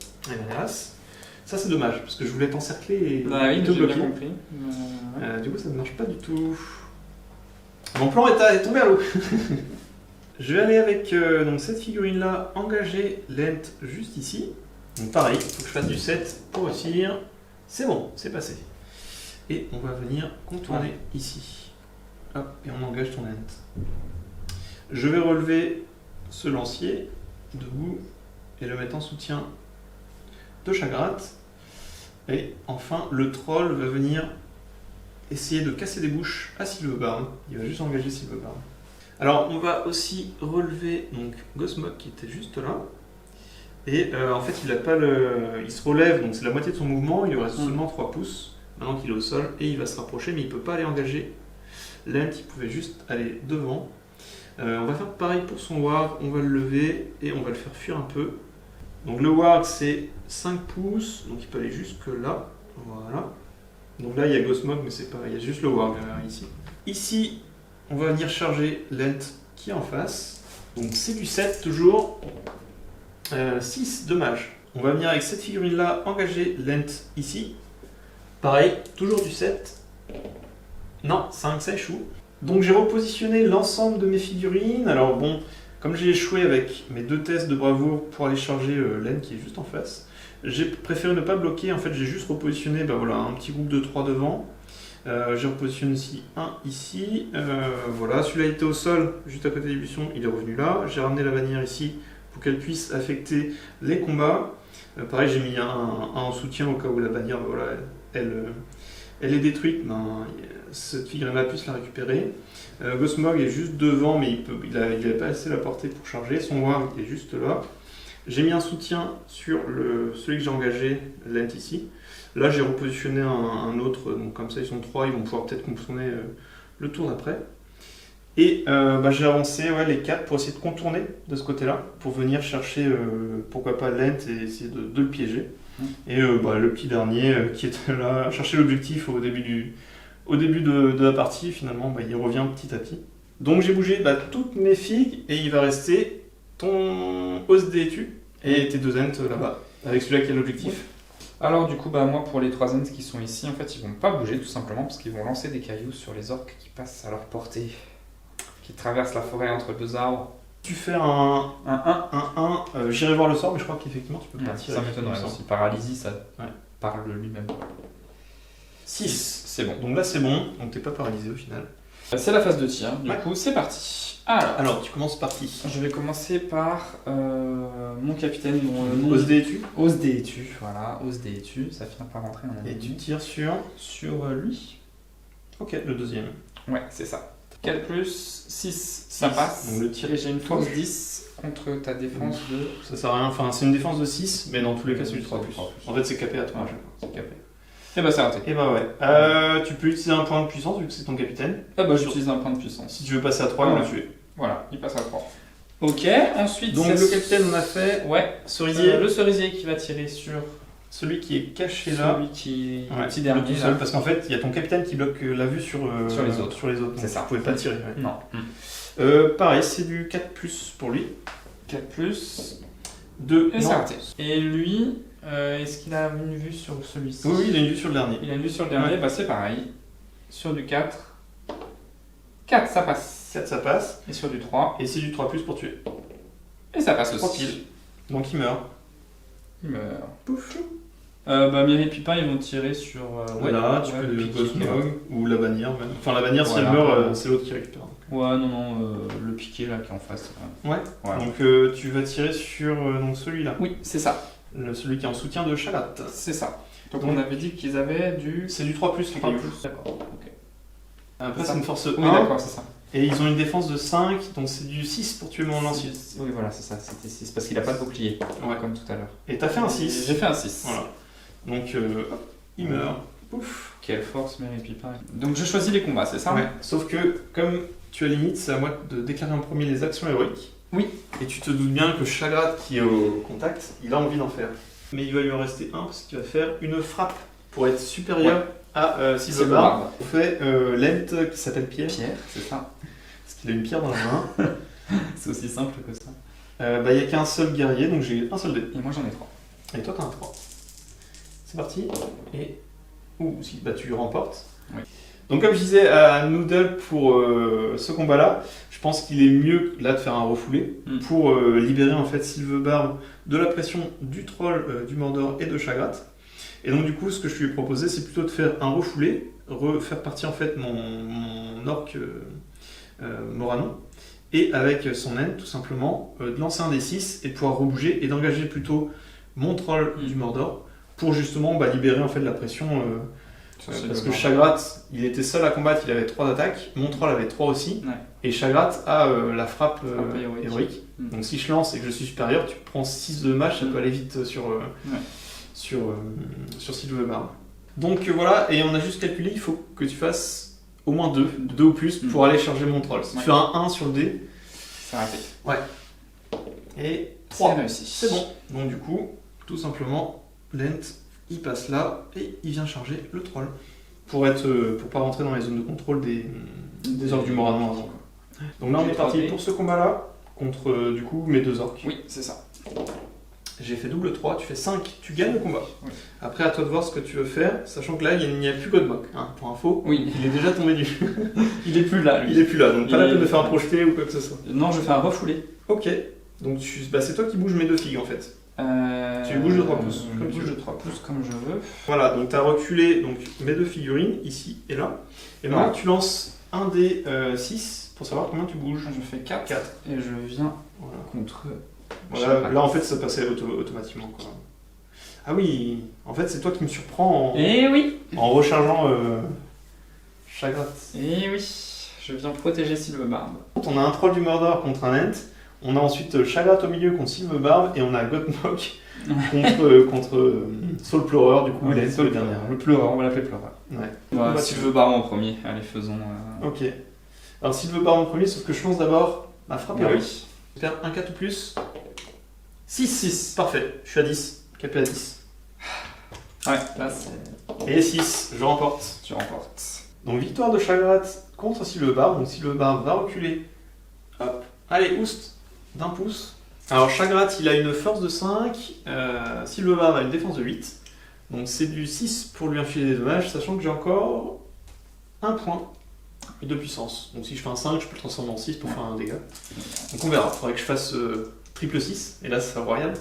A: hélas. Ça c'est dommage, parce que je voulais t'encercler et te bloquer.
B: Bien compris.
A: Du coup, ça ne marche pas du tout. Mon plan est tombé à l'eau. Je vais aller avec donc cette figurine-là, engager Lent juste ici. Donc pareil, il faut que je fasse du 7 pour réussir. C'est bon, c'est passé. Et on va venir contourner ici. Hop, et on engage ton Lent. Je vais relever ce lancier debout et le mettre en soutien de Shagrat. Et enfin, le troll va venir essayer de casser des bouches à Silverbarb. Il va juste engager Silverbarb. Alors, on va aussi relever donc Gosmog qui était juste là. Et en fait, il se relève, donc c'est la moitié de son mouvement. Il lui reste seulement 3 pouces maintenant qu'il est au sol et il va se rapprocher, mais il ne peut pas aller engager. Lent, il pouvait juste aller devant. On va faire pareil pour son warg. On va le lever et on va le faire fuir un peu. Donc le warg c'est 5 pouces, donc il peut aller jusque là. Voilà. Donc là il y a Gosmog, mais c'est pas, il y a juste le warg ici. Ici, on va venir charger Lent qui est en face. Donc c'est du 7 toujours. 6, dommage. On va venir avec cette figurine là, engager Lent ici. Pareil, toujours du 7. Non, 5, ça échoue. Donc j'ai repositionné l'ensemble de mes figurines. Alors bon, comme j'ai échoué avec mes 2 tests de bravoure pour aller charger Lent qui est juste en face, j'ai préféré ne pas bloquer. En fait, j'ai juste repositionné voilà, un petit groupe de 3 devant. J'ai repositionné aussi un ici. Voilà, celui-là était au sol, juste à côté des buissons, il est revenu là. J'ai ramené la bannière ici pour qu'elle puisse affecter les combats. Pareil, j'ai mis un en soutien au cas où la bannière, voilà, elle est détruite. Cette figurine-là puisse la récupérer. Gosmog est juste devant, mais il n'avait pas assez la portée pour charger. Son warg est juste là. J'ai mis un soutien sur celui que j'ai engagé, Lent ici. Là, j'ai repositionné un autre, donc comme ça ils sont 3, ils vont pouvoir peut-être contourner le tour d'après. Et j'ai avancé les 4 pour essayer de contourner de ce côté-là, pour venir chercher, pourquoi pas Lent et essayer de le piéger. Et le petit dernier qui était là, chercher l'objectif au début de la partie, finalement il revient petit à petit. Donc j'ai bougé toutes mes figues et il va rester ton Osdeetu et tes 2 Ents là-bas, avec celui-là qui est l'objectif.
B: Alors du coup, moi pour les 3 Ents qui sont ici, en fait ils vont pas bouger tout simplement parce qu'ils vont lancer des cailloux sur les orques qui passent à leur portée, qui traversent la forêt entre 2 arbres.
A: Tu fais un
B: Un
A: 1, j'irai voir le sort, mais je crois qu'effectivement tu peux
C: 1.
A: pas tirer.
C: Ça m'étonnerait aussi. Paralysie, ça
A: Ouais.
C: parle lui-même.
A: 6.
C: C'est bon.
A: Donc là c'est bon, donc t'es pas paralysé au final.
B: C'est la phase de tir, du
A: Ouais.
B: coup c'est parti.
A: Alors tu commences par qui?
B: Je vais commencer par mon capitaine, dont le nom...
A: Ose tu
B: Ose Détu, voilà, Ose Détu, ça finit par rentrer en
A: et tu tires sur
B: lui.
A: Ok, le deuxième.
B: Ouais, c'est ça. 4 plus 6, ça passe.
A: Donc le tir,
B: Et j'ai une force 10 contre ta défense de...
A: ça sert à rien. Enfin, c'est une défense de 6, mais dans tous les cas, c'est du 3+.
C: C'est du 3+.
A: En fait, c'est capé à 3.
B: Ouais, c'est capé. Et bah c'est raté.
A: Et bah ouais. Tu peux utiliser un point de puissance vu que c'est ton capitaine.
B: Ah bah j'utilise un point de puissance.
A: Si tu veux passer à 3,
B: Voilà.
A: on le tuer.
B: Voilà, il passe à 3. Ok, ensuite...
A: Donc
B: c'est
A: le capitaine, on a fait
B: Ouais,
A: cerisier,
B: le cerisier qui va tirer sur
A: celui qui est caché là.
B: celui qui est
A: Ouais,
B: le petit
A: le
B: dernier.
A: tout
B: là.
A: seul, parce qu'en fait, il y a ton capitaine qui bloque la vue sur
B: les autres.
A: Sur les autres.
B: C'est
A: Donc
B: ça.
A: Tu pouvais pas tirer. Ouais.
B: Non.
A: Pareil, c'est du 4+ pour lui.
B: 4 plus...
A: 2.
B: Et c'est raté. Et lui, est-ce qu'il a une vue sur celui-ci?
A: Oui, il a une vue sur le dernier.
B: Il a une vue sur le dernier,
A: Ouais.
B: bah c'est pareil. Sur du 4. 4, ça passe.
A: 4, ça passe.
B: Et sur du 3.
A: Et c'est du 3+ pour tuer.
B: Et ça passe aussi.
A: Tranquille. Donc il meurt.
B: Il meurt. Pouf. Bah Mireille et Pipin, ils vont tirer sur...
A: Voilà, tu peux
B: le
A: le
B: piquer.
A: Cosmog ou la bannière même. Enfin, la bannière, si
B: Voilà.
A: elle meurt, c'est l'autre qui récupère.
B: Ouais, non, le piqué là qui est en face.
A: Ouais.
B: Voilà.
A: Donc tu vas tirer sur donc celui-là.
B: Oui, c'est ça.
A: Celui qui est en soutien de Chalat.
B: C'est ça. Donc
A: Donc-
B: on avait dit qu'ils avaient du...
A: C'est du 3+, les
B: 3
A: cailloux.
B: plus. D'accord, ok.
A: Après,
B: C'est ça.
A: c'est une force
B: Oui,
A: 1.
B: d'accord, c'est ça.
A: Et ils ont une défense de 5, donc c'est du 6 pour tuer mon lancier.
B: Oui, voilà, c'est ça, c'était 6, parce qu'il a pas de bouclier,
A: Ouais.
B: comme tout à l'heure.
A: Et t'as fait un 6.
B: J'ai fait un 6.
A: Voilà. Donc, hop, il meurt. Pouf.
B: Quelle force, Mireille Pipin. Donc je choisis les combats, c'est ça?
A: Ouais. Sauf que, comme tu as limite, c'est à moi de déclarer en premier les actions héroïques.
B: Oui.
A: Et tu te doutes bien que Chagrat, qui est au contact, il a envie d'en faire. Mais il va lui en rester un, parce qu'il va faire une frappe pour être supérieur à Silverbarb. On fait Lent qui s'appelle Pierre,
B: Pierre, c'est ça.
A: parce qu'il a une pierre dans la main.
B: C'est aussi simple que ça.
A: Il n'y a qu'un seul guerrier, donc j'ai un seul dé.
B: Et moi j'en ai 3.
A: Et toi, t'as un 3. C'est parti. Et. Ouh, si, bah tu remportes.
B: Oui.
A: Donc, comme je disais à Noodle pour ce combat-là, je pense qu'il est mieux là de faire un refoulé pour libérer en fait Silverbarb de la pression du troll, du Mordor et de Chagrat. Et donc, du coup, ce que je lui ai proposé, c'est plutôt de faire un refoulé, refaire partir en fait mon orc Moranon, et avec son naine, tout simplement, de lancer un D6 et de pouvoir rebouger et d'engager plutôt mon troll du Mordor pour justement libérer en fait de la pression. Parce que Chagrat, il était seul à combattre, il avait 3 attaques, mon troll avait 3 aussi,
B: Ouais.
A: et Chagrat a la frappe
B: héroïque.
A: héroïque.
B: Mm.
A: Donc si je lance et que je suis supérieur, tu prends 6 de dommage, ça peut aller vite sur Silverbarb. Donc voilà, et on a juste calculé, il faut que tu fasses au moins 2 ou plus pour aller charger mon troll. Si tu fais un 1 sur le dé,
B: C'est raté.
A: et 3.
B: C'est réussi.
A: C'est bon. Donc du coup, tout simplement, Lent, il passe là et il vient charger le troll. Pour pas rentrer dans les zones de contrôle des orques du Moranon avant. Donc là on
B: J'ai
A: est parti
B: 3D.
A: pour ce combat-là, contre du coup mes 2 orques.
B: Oui, c'est ça.
A: J'ai fait double 3, tu fais 5, tu gagnes le combat.
B: Oui.
A: Après à toi de voir ce que tu veux faire, sachant que là il n'y a plus Godmok, hein, pour info.
B: Oui.
A: Il est déjà tombé du.
B: Il est plus là, lui.
A: Il est plus là, donc pas
B: Il
A: la peine
B: est-
A: de faire un projeté ou quoi que ce soit.
B: Non, je fais un refoulé.
A: Ok, donc c'est toi qui bouges mes 2 figues en fait. Tu bouges de 3 pouces,
B: Je
A: comme tu
B: bouge
A: veux.
B: de 3 pouces comme je veux.
A: Voilà, donc tu as reculé donc, mes 2 figurines, ici et là. Et maintenant
B: Ouais.
A: tu lances un des 6 pour savoir combien tu bouges.
B: Je fais 4.
A: 4.
B: Et je viens
A: Voilà.
B: contre...
A: Voilà, là en fait ça passait automatiquement. Quoi. Ah oui, en fait c'est toi qui me surprends
B: Eh oui.
A: en rechargeant Chagrat.
B: Eh oui. Je viens protéger Silverbarb.
A: On a un troll du Mordor contre un Ent. On a ensuite Chagrat au milieu contre Silverbarb et on a Godmok contre Soulplorer du coup. Lent, le dernier.
B: Le pleureur, on va l'appeler pleureur.
A: Ouais.
B: Bah, Silverbarb en premier. Allez, faisons...
A: Ok. Alors Silverbarb en premier, sauf que je lance d'abord ma frappe
B: Ah
A: héroïque.
B: oui.
A: Je perds un 4 ou plus. 6. Parfait. Je suis à 10. Capé à 10.
B: Ouais, là c'est...
A: Et 6. Je remporte.
B: Tu remportes.
A: Donc victoire de Chagrat contre Silverbarb. Donc Silverbarb va reculer. Hop. Allez, oust. D'un pouce. Alors Chagrat, il a une force de 5. Silverbarb a une défense de 8. Donc c'est du 6 pour lui infiler des dommages, sachant que j'ai encore un point. et 2 puissance. Donc si je fais un 5, je peux le transformer en 6 pour faire un dégât. Donc on verra, il faudrait que je fasse triple 6, et là ça sera royal.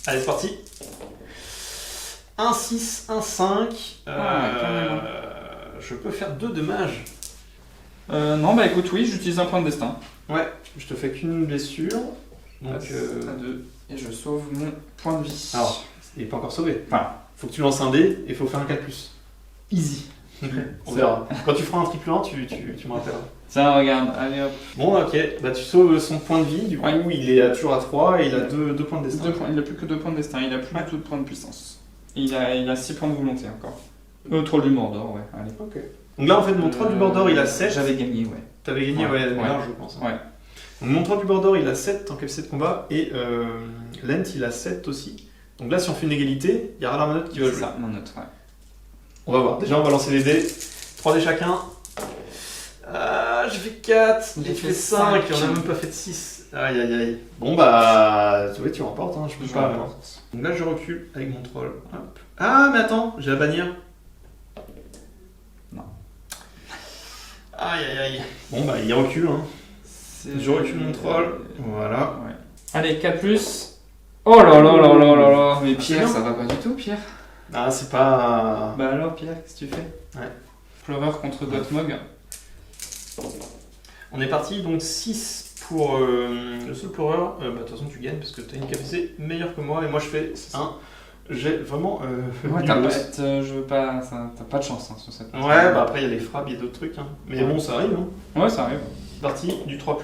A: Allez, c'est parti. 1, 6, 1, 5. Je peux faire 2 dommages.
B: Non, bah écoute, oui, j'utilise un point de destin.
A: Ouais, je te fais qu'une blessure. Donc,
B: à 2. Et je sauve mon point de vie.
A: Alors, il n'est pas encore sauvé.
B: Voilà.
A: Faut que tu lances un dé et il faut faire un 4+.
B: Easy.
A: On verra. Quand tu feras un triple 1, tu me rappelleras.
B: Tiens, regarde, allez hop.
A: Bon, ok, bah tu sauves son point de vie, du coup il est toujours à 3 et il a 2 points de destin.
B: Il n'a plus que 2 points de destin, il a plus du tout de points de puissance. Et il a 6 points de volonté encore. Troll du Mordor, ouais, allez.
A: Ok. Donc là en fait mon troll du Mordor il a 7.
B: J'avais gagné, ouais.
A: T'avais gagné, ouais, large je pense.
B: Ouais.
A: Donc mon troll du Mordor il a 7 en capacité de combat et Lent il a 7 aussi. Donc là si on fait une égalité, il y aura la manotte qui va jouer.
B: C'est ça, manotte, ouais.
A: On va voir, déjà on va lancer les dés. 3 dés chacun. Ah, j'ai fait 4, j'ai fait 5, et on a même pas fait de 6. Aïe aïe aïe. Bon bah, tu remportes, hein, je peux pas. Donc là je recule avec mon troll. Hop. Ah mais attends, j'ai la bannière.
B: Non.
A: Aïe aïe aïe. Bon bah il recule, hein. Je recule mon troll. Voilà.
B: Ouais. Allez, 4+. Oh là là là là là là. Mais Pierre, ça va pas du tout, Pierre.
A: Ah c'est pas...
B: Bah alors Pierre, qu'est-ce que tu fais?
A: Ouais.
B: Pleureur contre Gothmog.
A: On est parti donc 6 pour le seul pleureur. Bah de toute façon tu gagnes parce que tu as une capacité meilleure que moi et moi je fais 1. J'ai vraiment...
B: ouais, je veux pas... T'as pas de chance hein, sur cette partie.
A: Ouais, bah après il y a les frappes, il y a d'autres trucs. Hein. Mais bon, ça arrive. Hein.
B: Ouais, ça arrive.
A: C'est parti, du 3+,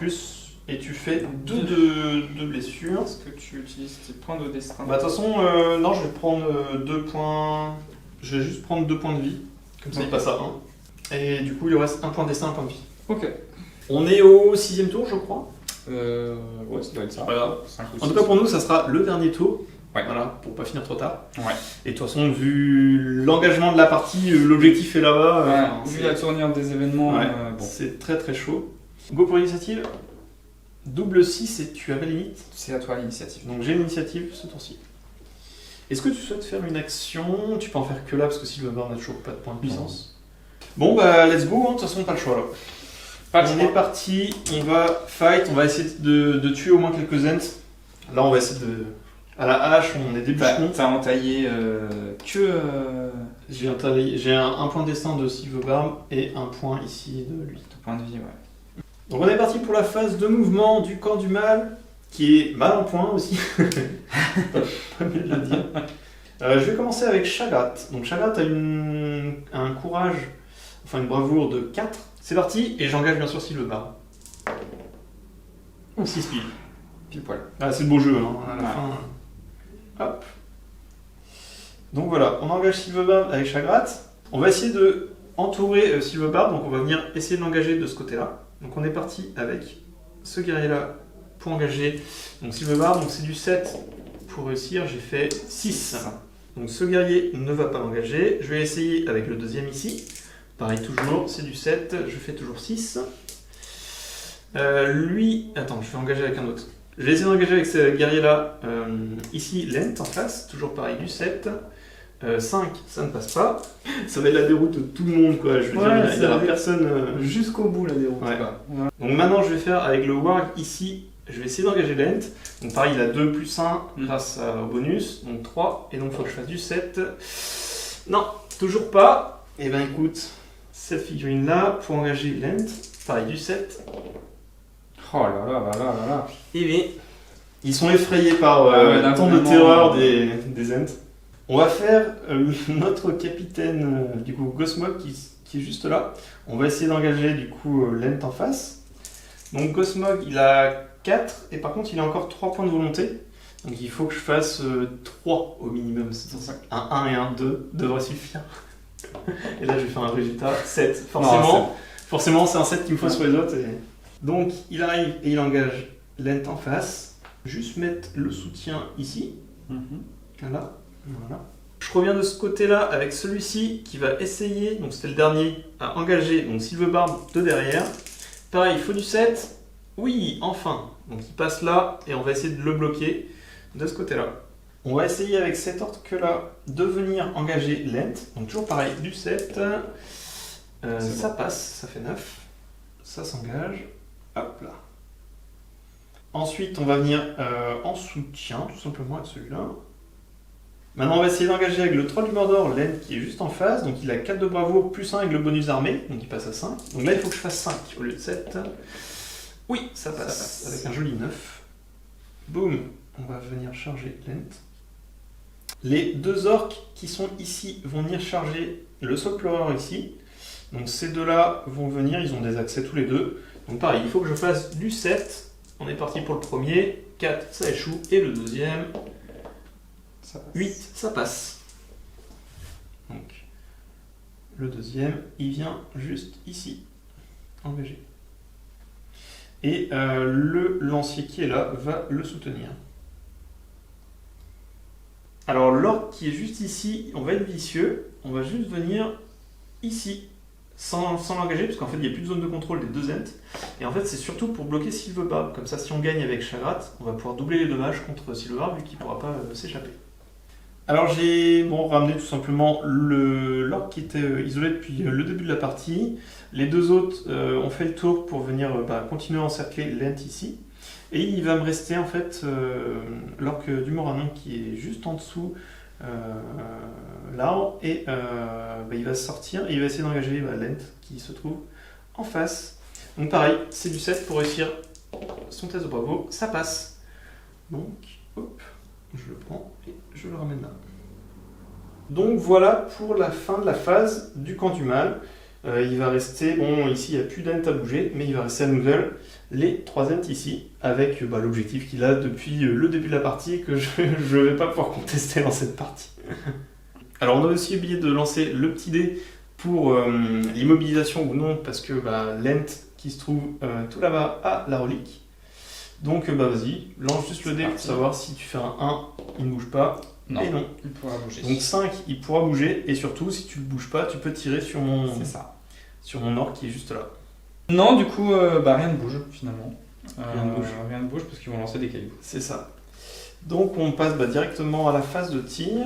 A: et tu fais 2 blessures.
B: Est-ce que tu utilises tes points de destin?
A: Bah de toute façon, non, je vais prendre 2 points... Je vais juste prendre 2 points de vie. Comme ça il passe à 1. Et du coup il reste 1 point de destin, 1 point de vie.
B: Ok.
A: On est au 6ème tour je crois.
B: Ouais, ça doit être ça.
A: Pas grave.
B: 5 ou
A: En
B: 6.
A: tout cas pour nous ça sera le dernier tour.
B: Ouais.
A: Voilà, pour pas finir trop tard.
B: Ouais.
A: Et de toute façon, vu l'engagement de la partie, l'objectif est là-bas.
B: Vu la tournure des événements,
A: ouais,
B: bon.
A: c'est très très chaud. Go pour l'initiative. Double 6 et tu avais limite.
B: C'est à toi l'initiative.
A: Donc j'ai l'initiative ce tour-ci. Est-ce que tu souhaites faire une action? Tu peux en faire que là parce que Silverburn n'a toujours pas de point de puissance. Bon bah let's go, hein. De toute façon pas le choix là. On est parti, on va fight, on va essayer de tuer au moins quelques Ents. Là on va essayer de... À la hache, on est des bûcherons.
B: T'as entaillé
A: J'ai un point de destin de Silverbarb et un point ici de lui.
B: Ton point de vie, ouais.
A: Donc on est parti pour la phase de mouvement du camp du mal, qui est mal en point aussi. Pas mieux de le dire. Je vais commencer avec Shagrat. Donc Shagrat a un courage, enfin une bravoure de 4. C'est parti, et j'engage bien sûr Silverbarb. 6 piles.
B: Pile poil.
A: Ah, c'est le beau jeu, hein, à la fin. Hop. Donc voilà, on engage Silverbarb avec Shagrat. On va essayer de entourer Silverbarb, donc on va venir essayer de l'engager de ce côté-là. Donc on est parti avec ce guerrier-là pour engager donc Silverbarb. Donc c'est du 7 pour réussir, j'ai fait 6. Donc ce guerrier ne va pas l'engager. Je vais essayer avec le deuxième ici. Pareil toujours, c'est du 7, je fais toujours 6. Lui, attends, je vais engager avec un autre. Je vais essayer d'engager avec ce guerrier-là, ici, Lent en face, toujours pareil, du 7. 5, ça ne passe pas. Ça va être la déroute de tout le monde, quoi. Je veux dire, il n'y aura personne...
B: Jusqu'au bout, la déroute.
A: Ouais. Donc maintenant, je vais faire avec le Warg ici, je vais essayer d'engager Lent. Donc pareil, il a 2 plus 1 grâce au bonus, donc 3. Et donc il faut que je fasse du 7. Non, toujours pas. Et ben écoute, cette figurine-là, pour engager Lent, pareil, du 7.
C: Oh là là là là là là.
A: Et bien, ils sont effrayés par
B: d'un
A: tant de
B: moment,
A: terreur des Ents. On va faire notre capitaine, du coup, Gothmog, qui est juste là. On va essayer d'engager, du coup, Lent en face. Donc Gothmog, il a 4, et par contre, il a encore 3 points de volonté. Donc il faut que je fasse 3 au minimum. C'est pour ça qu'un 1 et un 2 devraient suffire. Et là, je vais faire un résultat 7. Forcément, c'est un 7 qu'il me faut sur les autres. Donc, il arrive et il engage Lent en face. Juste mettre le soutien ici. Voilà. Je reviens de ce côté-là avec celui-ci qui va essayer, donc c'était le dernier, à engager donc Silverbarb de derrière. Pareil, il faut du 7. Oui, enfin. Donc il passe là et on va essayer de le bloquer de ce côté-là. On va essayer avec cet orque-là de venir engager Lent. Donc toujours pareil, du 7.
B: C'est
A: Ça passe, ça fait 9. Ça s'engage. Hop là. Ensuite, on va venir en soutien, tout simplement, avec celui-là. Maintenant, on va essayer d'engager avec le troll du Mordor, Lent, qui est juste en face. Donc, il a 4 de bravoure, plus 1 avec le bonus armé. Donc, il passe à 5. Donc là, il faut que je fasse 5 au lieu de 7. Oui, ça passe. Avec un joli 9. Boum. On va venir charger Lent. Les 2 orques qui sont ici vont venir charger le Soul Pleureur ici. Donc, ces deux-là vont venir. Ils ont des accès tous les deux. Donc, pareil, il faut que je fasse du 7. On est parti pour le premier. 4, ça échoue. Et le deuxième...
B: Ça passe.
A: 8, ça passe. Donc, le deuxième, il vient juste ici, engagé. Et le lancier qui est là va le soutenir. Alors, l'orque qui est juste ici, on va être vicieux. On va juste venir ici, sans l'engager, parce qu'en fait, il n'y a plus de zone de contrôle des 2 ents. Et en fait, c'est surtout pour bloquer Sylvebarb. Comme ça, si on gagne avec Chagrat, on va pouvoir doubler les dommages contre Sylvebarb, vu qu'il ne pourra pas s'échapper. Alors j'ai ramené tout simplement l'orque qui était isolé depuis le début de la partie. Les 2 autres ont fait le tour pour venir continuer à encercler Lent ici. Et il va me rester en fait l'orque du Moranon qui est juste en dessous l'arbre. Et il va sortir et il va essayer d'engager Lent qui se trouve en face. Donc pareil, c'est du 7 pour réussir son test de bravoure. Ça passe. Donc, hop. Je le prends et je le ramène là. Donc voilà pour la fin de la phase du camp du mal. Il va rester, ici il n'y a plus d'ent à bouger, mais il va rester à nouvelle les 3 ents ici, avec l'objectif qu'il a depuis le début de la partie que je ne vais pas pouvoir contester dans cette partie. Alors on a aussi oublié de lancer le petit dé pour l'immobilisation ou non, parce que l'ent qui se trouve tout là-bas a la relique. Donc vas-y, lance juste le dé pour savoir si tu fais un 1, il ne bouge pas.
B: Non,
A: et non.
B: Il pourra bouger.
A: Donc 5, il pourra bouger, et surtout, si tu ne le bouges pas, tu peux tirer sur mon orc qui est juste là.
B: Non, du coup, rien ne bouge finalement.
A: Rien
B: ne bouge parce qu'ils vont lancer des cailloux.
A: C'est ça. Donc on passe directement à la phase de tir.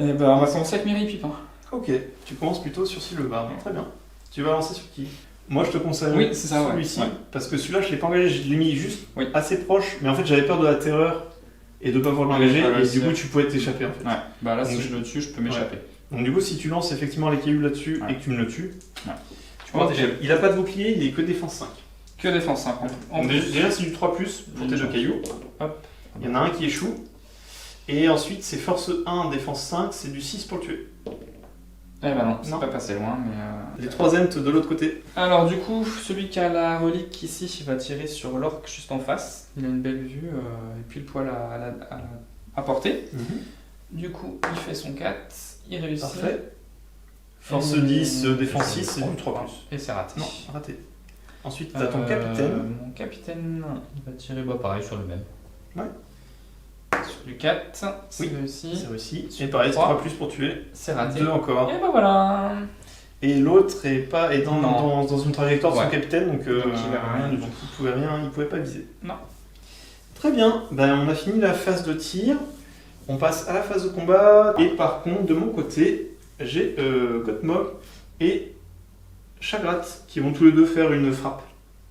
B: Et on va commencer avec Merry et Pipin.
A: Ok, tu commences plutôt sur Sylvebarb. Très bien. Tu vas lancer sur qui? Moi je te conseille celui-ci, parce que celui-là je l'ai pas engagé, je l'ai mis juste assez proche, mais en fait j'avais peur de la terreur et de pas pouvoir l'engager, et du coup tu pouvais t'échapper en fait.
B: Ouais, là si je le tue, je peux m'échapper.
A: Donc du coup si tu lances effectivement les cailloux là-dessus et que tu me le tues, tu
B: peux
A: t'échapper. Il a pas de bouclier, il est que défense 5.
B: Que défense 5
A: Déjà c'est du 3+, pour tes 2 cailloux. Hop. Il y en a un qui échoue, et ensuite c'est force 1, défense 5, c'est du 6 pour le tuer.
B: Non, c'est pas passé loin, mais...
A: Les 3 ents de l'autre côté.
B: Alors du coup, celui qui a la relique ici, il va tirer sur l'orque juste en face. Il a une belle vue, et puis le poil à portée. Du coup, il fait son 4, il réussit.
A: Parfait. Force 10, défense 6, c'est du 3+.
B: Et c'est raté.
A: Non, raté. Ensuite, tu as ton capitaine.
B: Mon capitaine, il va tirer pareil sur le même.
A: Ouais.
B: Sur du 4, c'est réussi.
A: C'est réussi. Et pareil, c'est 3+ pour tuer.
B: C'est raté.
A: 2 encore.
B: Et voilà.
A: Et l'autre est dans une trajectoire de son capitaine, donc il pouvait pas viser.
B: Non.
A: Très bien, on a fini la phase de tir. On passe à la phase de combat. Et par contre, de mon côté, j'ai Gottmog et Chagrat qui vont tous les deux faire une frappe.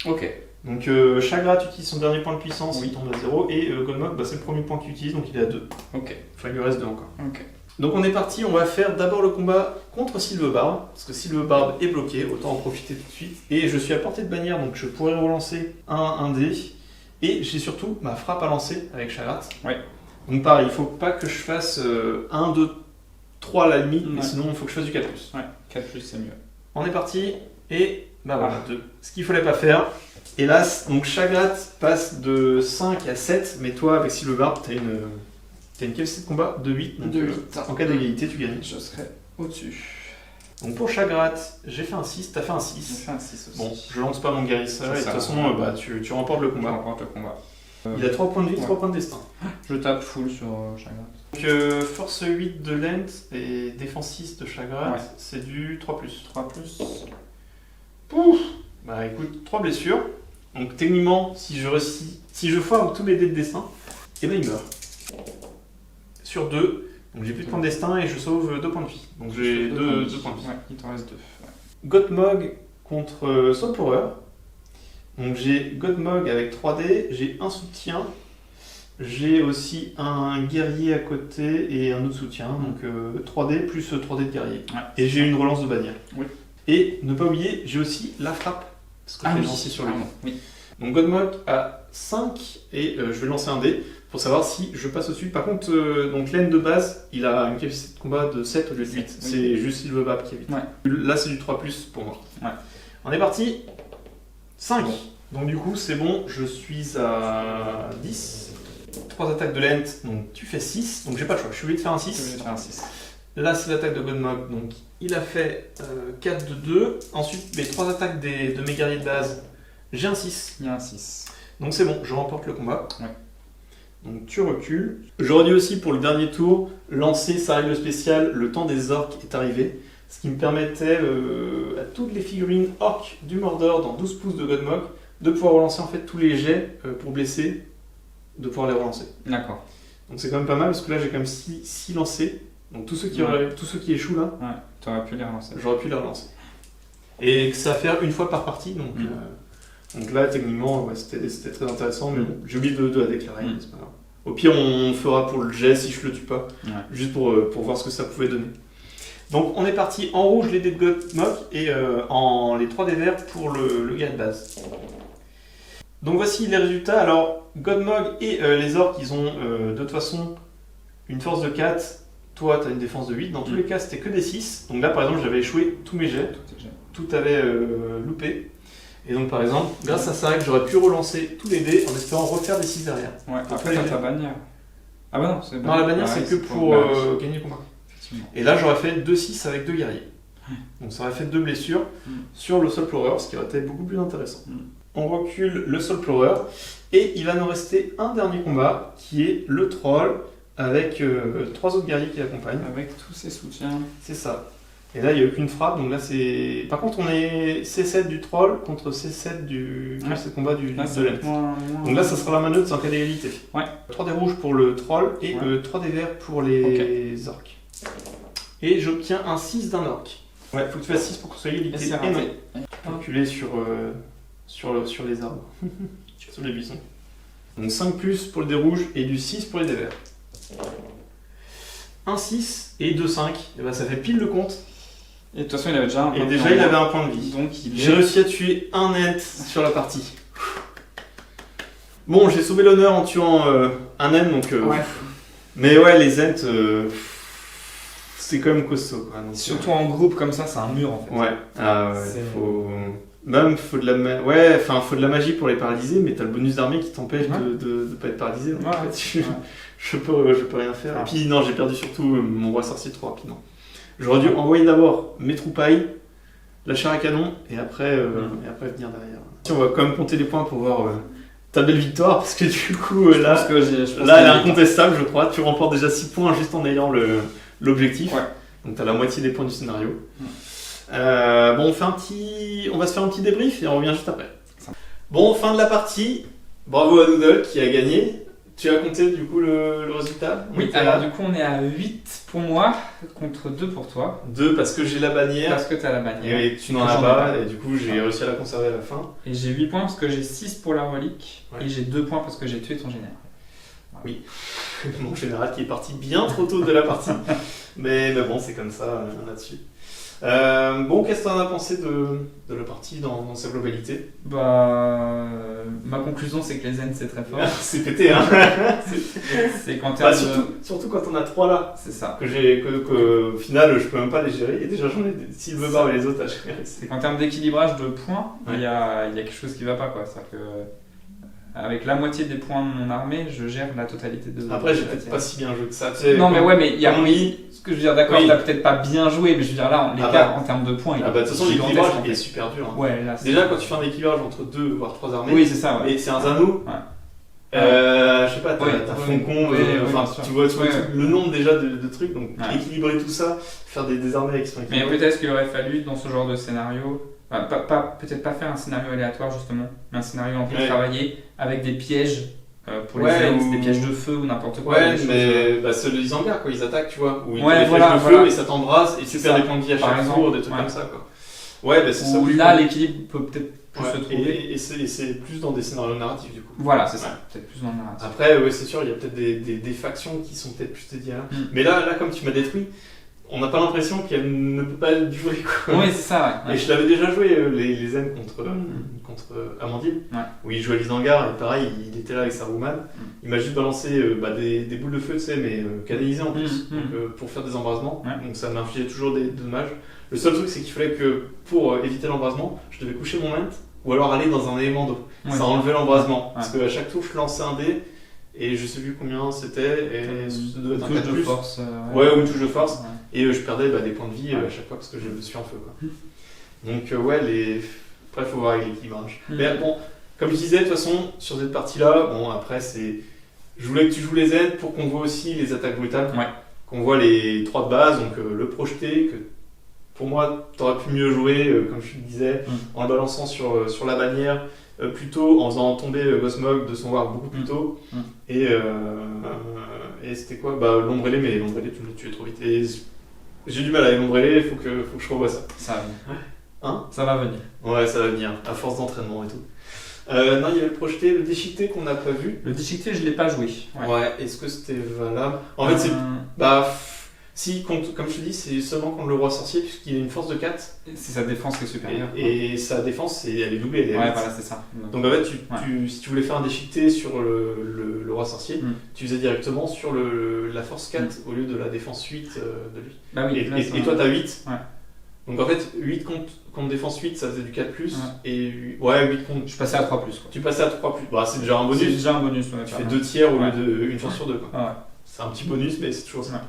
B: Ok.
A: Donc Chagrat utilise son dernier point de puissance, il tombe à 0, et Gottmog, c'est le premier point qu'il utilise, donc il est à 2.
B: Ok.
A: Enfin, il lui reste 2 encore.
B: Ok.
A: Donc on est parti, on va faire d'abord le combat contre Sylvebarb, parce que Sylvebarb est bloqué, autant en profiter tout de suite. Et je suis à portée de bannière, donc je pourrais relancer un dé. Et j'ai surtout ma frappe à lancer avec Chagrat.
B: Ouais.
A: Donc pareil, il faut pas que je fasse 1, 2, 3 à la limite, mais sinon il faut que je fasse du 4+.
B: Ouais, 4+, c'est mieux.
A: On est parti, et voilà, 2. Ce qu'il fallait pas faire. Hélas, donc Chagrat passe de 5 à 7, mais toi avec Sylvebarb, t'as une capacité de combat de 8, donc en cas d'égalité tu gagnes.
B: Je serai au-dessus.
A: Donc pour Chagrat, j'ai fait un 6, t'as fait un 6.
B: J'ai fait un 6 aussi.
A: Bon, je lance pas mon guérisseur, et de toute façon tu remportes le combat. Il a 3 points de vie, 3 points de destin.
B: Je tape full sur Chagrat.
A: Donc force 8 de Lent et défense 6 de Chagrat, c'est du 3+.
B: 3+.
A: Pouf. Bah écoute, 3 blessures. Donc techniquement, si je foire tous mes dés de destin, et il meurt. Sur 2, donc j'ai plus de points de destin et je sauve 2 points de vie. Donc j'ai 2 points de vie.
B: Ouais, il t'en reste 2.
A: Godmog contre Soulplower. Donc j'ai Godmog avec 3D, j'ai un soutien, j'ai aussi un guerrier à côté et un autre soutien, donc 3D plus 3D de guerrier.
B: Ouais.
A: Et j'ai une relance de bannière.
B: Oui.
A: Et ne pas oublier, j'ai aussi la frappe, parce que je vais lancer sur lui.
B: Oui.
A: Donc Godmog a 5 et je vais lancer un dé pour savoir si je passe au-dessus. Par contre, donc l'aine de base, il a une capacité de combat de 7 au lieu de 8.
B: Oui.
A: C'est juste Silvebab qui est 8.
B: Ouais.
A: Là, c'est du 3+ pour moi.
B: Ouais.
A: On est parti. 5.
B: Bon.
A: Donc du coup, c'est bon, je suis à 10. 3 attaques de Lent, donc tu fais 6. Donc j'ai pas le choix, je suis obligé de faire un 6. Là, c'est l'attaque de Godmog, donc il a fait 4 de 2. Ensuite, mes 3 attaques de mes guerriers de base, j'ai un 6.
B: Il y a un 6.
A: Donc c'est bon, je remporte le combat.
B: Ouais.
A: Donc tu recules. J'aurais dû aussi pour le dernier tour lancer sa règle spéciale, le temps des orques est arrivé. Ce qui me permettait à toutes les figurines orques du Mordor dans 12 pouces de Godmog de pouvoir relancer en fait tous les jets pour blesser, de pouvoir les relancer.
B: D'accord.
A: Donc c'est quand même pas mal parce que là j'ai quand même 6 lancés. Donc tous ceux qui échouent là,
B: Ouais, tu aurais pu les relancer.
A: j'aurais pu les relancer. Et que ça va faire une fois par partie, donc, donc là techniquement ouais, c'était très intéressant, mais bon, j'ai oublié de la déclarer, mais c'est pas grave. Au pire on fera pour le jet si je le tue pas, juste pour voir ce que ça pouvait donner. Donc on est parti en rouge les dés de Godmog et en les 3 dés verts pour le gars de base. Donc voici les résultats. Alors Godmog et les orques ils ont de toute façon une force de 4. Toi, tu as une défense de 8. Dans tous les cas, c'était que des 6. Donc là, par exemple, j'avais échoué tous mes jets. Tout avait loupé. Et donc, par exemple, grâce à ça, j'aurais pu relancer tous les dés en espérant refaire des 6 derrière.
B: Ouais, après, t'as ta bannière. Ah bah non, c'est
A: Non, la bannière, c'est que pour gagner le combat. Et là, j'aurais fait 2-6 avec 2 guerriers. Donc ça aurait fait 2 blessures sur le Soulplower, ce qui aurait été beaucoup plus intéressant. On recule le Soulplower. Et il va nous rester un dernier combat, qui est le troll. Avec 3 autres guerriers qui l'accompagnent.
B: Avec tous ses soutiens.
A: C'est ça. Et là, il n'y a aucune frappe. Donc là, c'est. Par contre, on est C7 du troll contre C7 du combat de Lent. Donc là, ça sera la manœuvre en cas d'égalité.
B: Ouais.
A: 3 dés rouges pour le troll et 3 dés verts pour les orques. Et j'obtiens un 6 d'un orc. Ouais, faut que tu fasses 6 pour que ce soit égalité. Et non. Reculer sur les arbres. Sur les buissons. Donc 5 plus pour le dé rouge et du 6 pour les dés verts. 1, 6 et 2, 5, et ben ça fait pile le compte.
B: Et de toute façon, il avait déjà un point de vie.
A: Et déjà, il avait un point de vie.
B: Donc,
A: j'ai réussi à tuer un net sur la partie. Bon, j'ai sauvé l'honneur en tuant un naine, donc.
B: Ouais.
A: Mais ouais, les ents, c'est quand même costaud. Quoi, donc,
B: surtout en groupe comme ça, c'est un mur en fait.
A: Ouais. Ah ouais. Faut de la magie pour les paralyser, mais t'as le bonus d'armée qui t'empêche de pas être paralysé. Donc en fait, je peux rien faire. Et puis non, j'ai perdu surtout mon roi sorcier trop rapidement. J'aurais dû envoyer d'abord mes troupailles, la chair à canon, et après venir derrière. On va quand même compter les points pour voir ta belle victoire, parce que du coup, là, elle est incontestable, je crois. Tu remportes déjà 6 points juste en ayant l'objectif. Ouais. Donc t'as la moitié des points du scénario. Bon, on va se faire un petit débrief et on revient juste après. Bon, fin de la partie. Bravo à Doodle qui a gagné. Tu as compté du coup le résultat?
B: Oui, alors du coup on est à 8 pour moi contre 2 pour toi.
A: 2 parce que j'ai la bannière.
B: Parce que tu as la bannière.
A: Et tu n'en as pas, et du coup j'ai réussi à la conserver à la fin.
B: Et j'ai 8 points parce que j'ai 6 pour la relique. Et j'ai 2 points parce que j'ai tué ton général.
A: Voilà. Oui, mon général qui est parti bien trop tôt de la partie. mais bon, c'est comme ça là-dessus. Bon, qu'est-ce que tu en as pensé de la partie dans sa globalité?
B: Bah, ma conclusion c'est que les Ents c'est très fort.
A: C'est pété, hein.
B: C'est quand
A: surtout quand on a 3 là.
B: C'est ça.
A: Au final, je peux même pas les gérer. Et déjà, j'en ai Silvebard et les autres à gérer.
B: C'est qu'en termes d'équilibrage de points, il y a quelque chose qui va pas, quoi. C'est-à-dire que avec la moitié des points de mon armée, je gère la totalité de.
A: Après, j'ai peut-être pas si bien joué que ça.
B: Non, mais ouais, mais il y a ce que je veux dire, d'accord, t'as peut-être pas bien joué, mais je veux dire là, l'écart en termes de points, il est
A: de toute façon, l'équilibrage est super dur. Hein.
B: Ouais, là,
A: déjà, quand tu fais un équilibrage entre 2 voire 3 armées,
B: oui, c'est ça, ouais.
A: Et c'est un Zano.
B: Ouais.
A: Je sais pas, t'as Foncon, tu vois le nombre déjà de trucs, donc équilibrer tout ça, faire des armées qui sont équilibrées.
B: Mais peut-être qu'il aurait fallu, dans ce genre de scénario, peut-être pas faire un scénario aléatoire justement, mais un scénario un peu travaillé avec des pièges pour les Ents, des pièges de feu ou n'importe quoi.
A: Ouais, mais ceux de Isengard, quoi, ils attaquent, tu vois, ou ils font des flèches de feu et ça t'embrasse et tu perds des points de vie à chaque tour, des trucs comme ça, quoi. Ouais, bah, c'est ça.
B: Où là, l'équilibre peut peut-être plus
A: Ouais,
B: se trouver.
A: et c'est plus dans des scénarios narratifs du coup.
B: Voilà, c'est ça.
A: Ouais.
B: Peut-être plus dans le narratif.
A: Après, ouais, c'est sûr, il y a peut-être des factions qui sont peut-être plus dédiées là. Mais là, comme tu m'as détruit, on n'a pas l'impression qu'elle ne peut pas le jouer quoi.
B: Oui, c'est ça, ouais.
A: Et je l'avais déjà joué les zen contre Amandine, où il jouait Lysangar et pareil, il était là avec sa roumane. Il m'a juste balancé des boules de feu, tu sais, mais canalisées en plus, donc, pour faire des embrasements.
B: Ouais.
A: Donc ça m'infligeait toujours des dommages. Le seul truc, c'est qu'il fallait que pour éviter l'embrasement, je devais coucher mon ment ou alors aller dans un élément d'eau.
B: Ouais.
A: Ça enlevait l'embrasement. Parce qu'à chaque tour, je lançais un dé et je sais plus combien c'était. Et ça devait être un
B: touche
A: 4
B: de
A: plus.
B: force.
A: Ouais, ou une touche de force.
B: Ouais.
A: Et je perdais des points de vie à chaque fois parce que je suis en feu. Quoi. Donc, ouais, après, il faut voir avec l'équilibrage. Mais bon, comme je disais, de toute façon, sur cette partie-là, bon, après, c'est. Je voulais que tu joues les zen pour qu'on voit aussi les attaques brutales.
B: Ouais.
A: Qu'on voit les 3 de base, donc le projeter, que pour moi, t'aurais pu mieux jouer, comme je te le disais, en le balançant sur la bannière, plutôt en faisant tomber Gosmog de son war beaucoup plus tôt. Et c'était quoi l'ombrellé, mais l'ombrellé, tu me l'as tué trop vite. Et j'ai du mal avec l'ombrellé, il faut que je revoie ça.
B: Ça va venir.
A: Hein ?
B: Ça va venir.
A: Ouais, ça va venir, à force d'entraînement et tout. Non, il y avait le projeté, le déchiqueté qu'on n'a pas vu.
B: Le déchiqueté, je l'ai pas joué.
A: Ouais, est-ce que c'était valable ? En fait, c'est. Si, comme je te dis, c'est seulement contre le roi sorcier, puisqu'il a une force de 4.
B: C'est sa défense qui est supérieure.
A: Et sa défense, elle est doublée. Elle est
B: ouais,
A: 8.
B: voilà, c'est ça.
A: Donc en fait, si tu voulais faire un déchiqueté sur le roi sorcier, tu faisais directement sur la force 4 au lieu de la défense 8 de lui.
B: Bah oui,
A: et toi, t'as 8.
B: Ouais.
A: Donc en fait, 8 contre défense 8, ça faisait du 4+. Et 8 contre.
B: Je passais à 3+. Quoi.
A: Tu passais à 3+. Bah, c'est déjà un bonus.
B: C'est déjà un bonus. Ouais,
A: tu fais 2 tiers au lieu d'une chance sur 2. Quoi.
B: Ouais.
A: C'est un petit bonus, mais c'est toujours ça.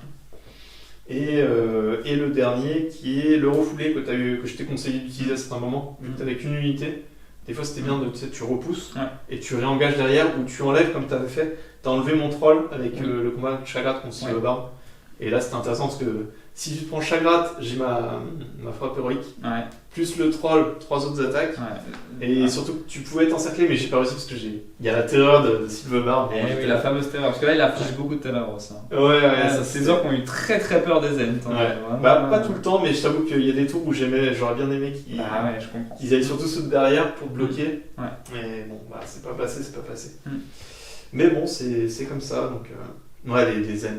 A: Et le dernier qui est le refoulé que je t'ai conseillé d'utiliser à certains moments, vu que t'avais qu'une unité. Des fois c'était bien tu repousses et tu réengages derrière ou tu enlèves comme tu avais fait. Tu as enlevé mon troll avec le combat de Chagrat contre Silverbarb. Et là c'était intéressant parce que si tu prends Chagrat, j'ai ma frappe héroïque, plus le troll, 3 autres attaques. Et surtout que tu pouvais être encerclé, mais j'ai pas réussi parce que il y a la terreur de Silverbarb.
B: Oui, la fameuse terreur. Parce que là il affiche beaucoup de terreur aussi.
A: Ces
B: orques ont eu très très peur des Ents.
A: Pas tout le temps, mais je t'avoue qu'il y a des tours où j'aurais bien aimé qu'ils aillent surtout ceux de derrière pour bloquer. Mais bon, c'est pas passé. Mais bon, c'est comme ça. Donc, les Ents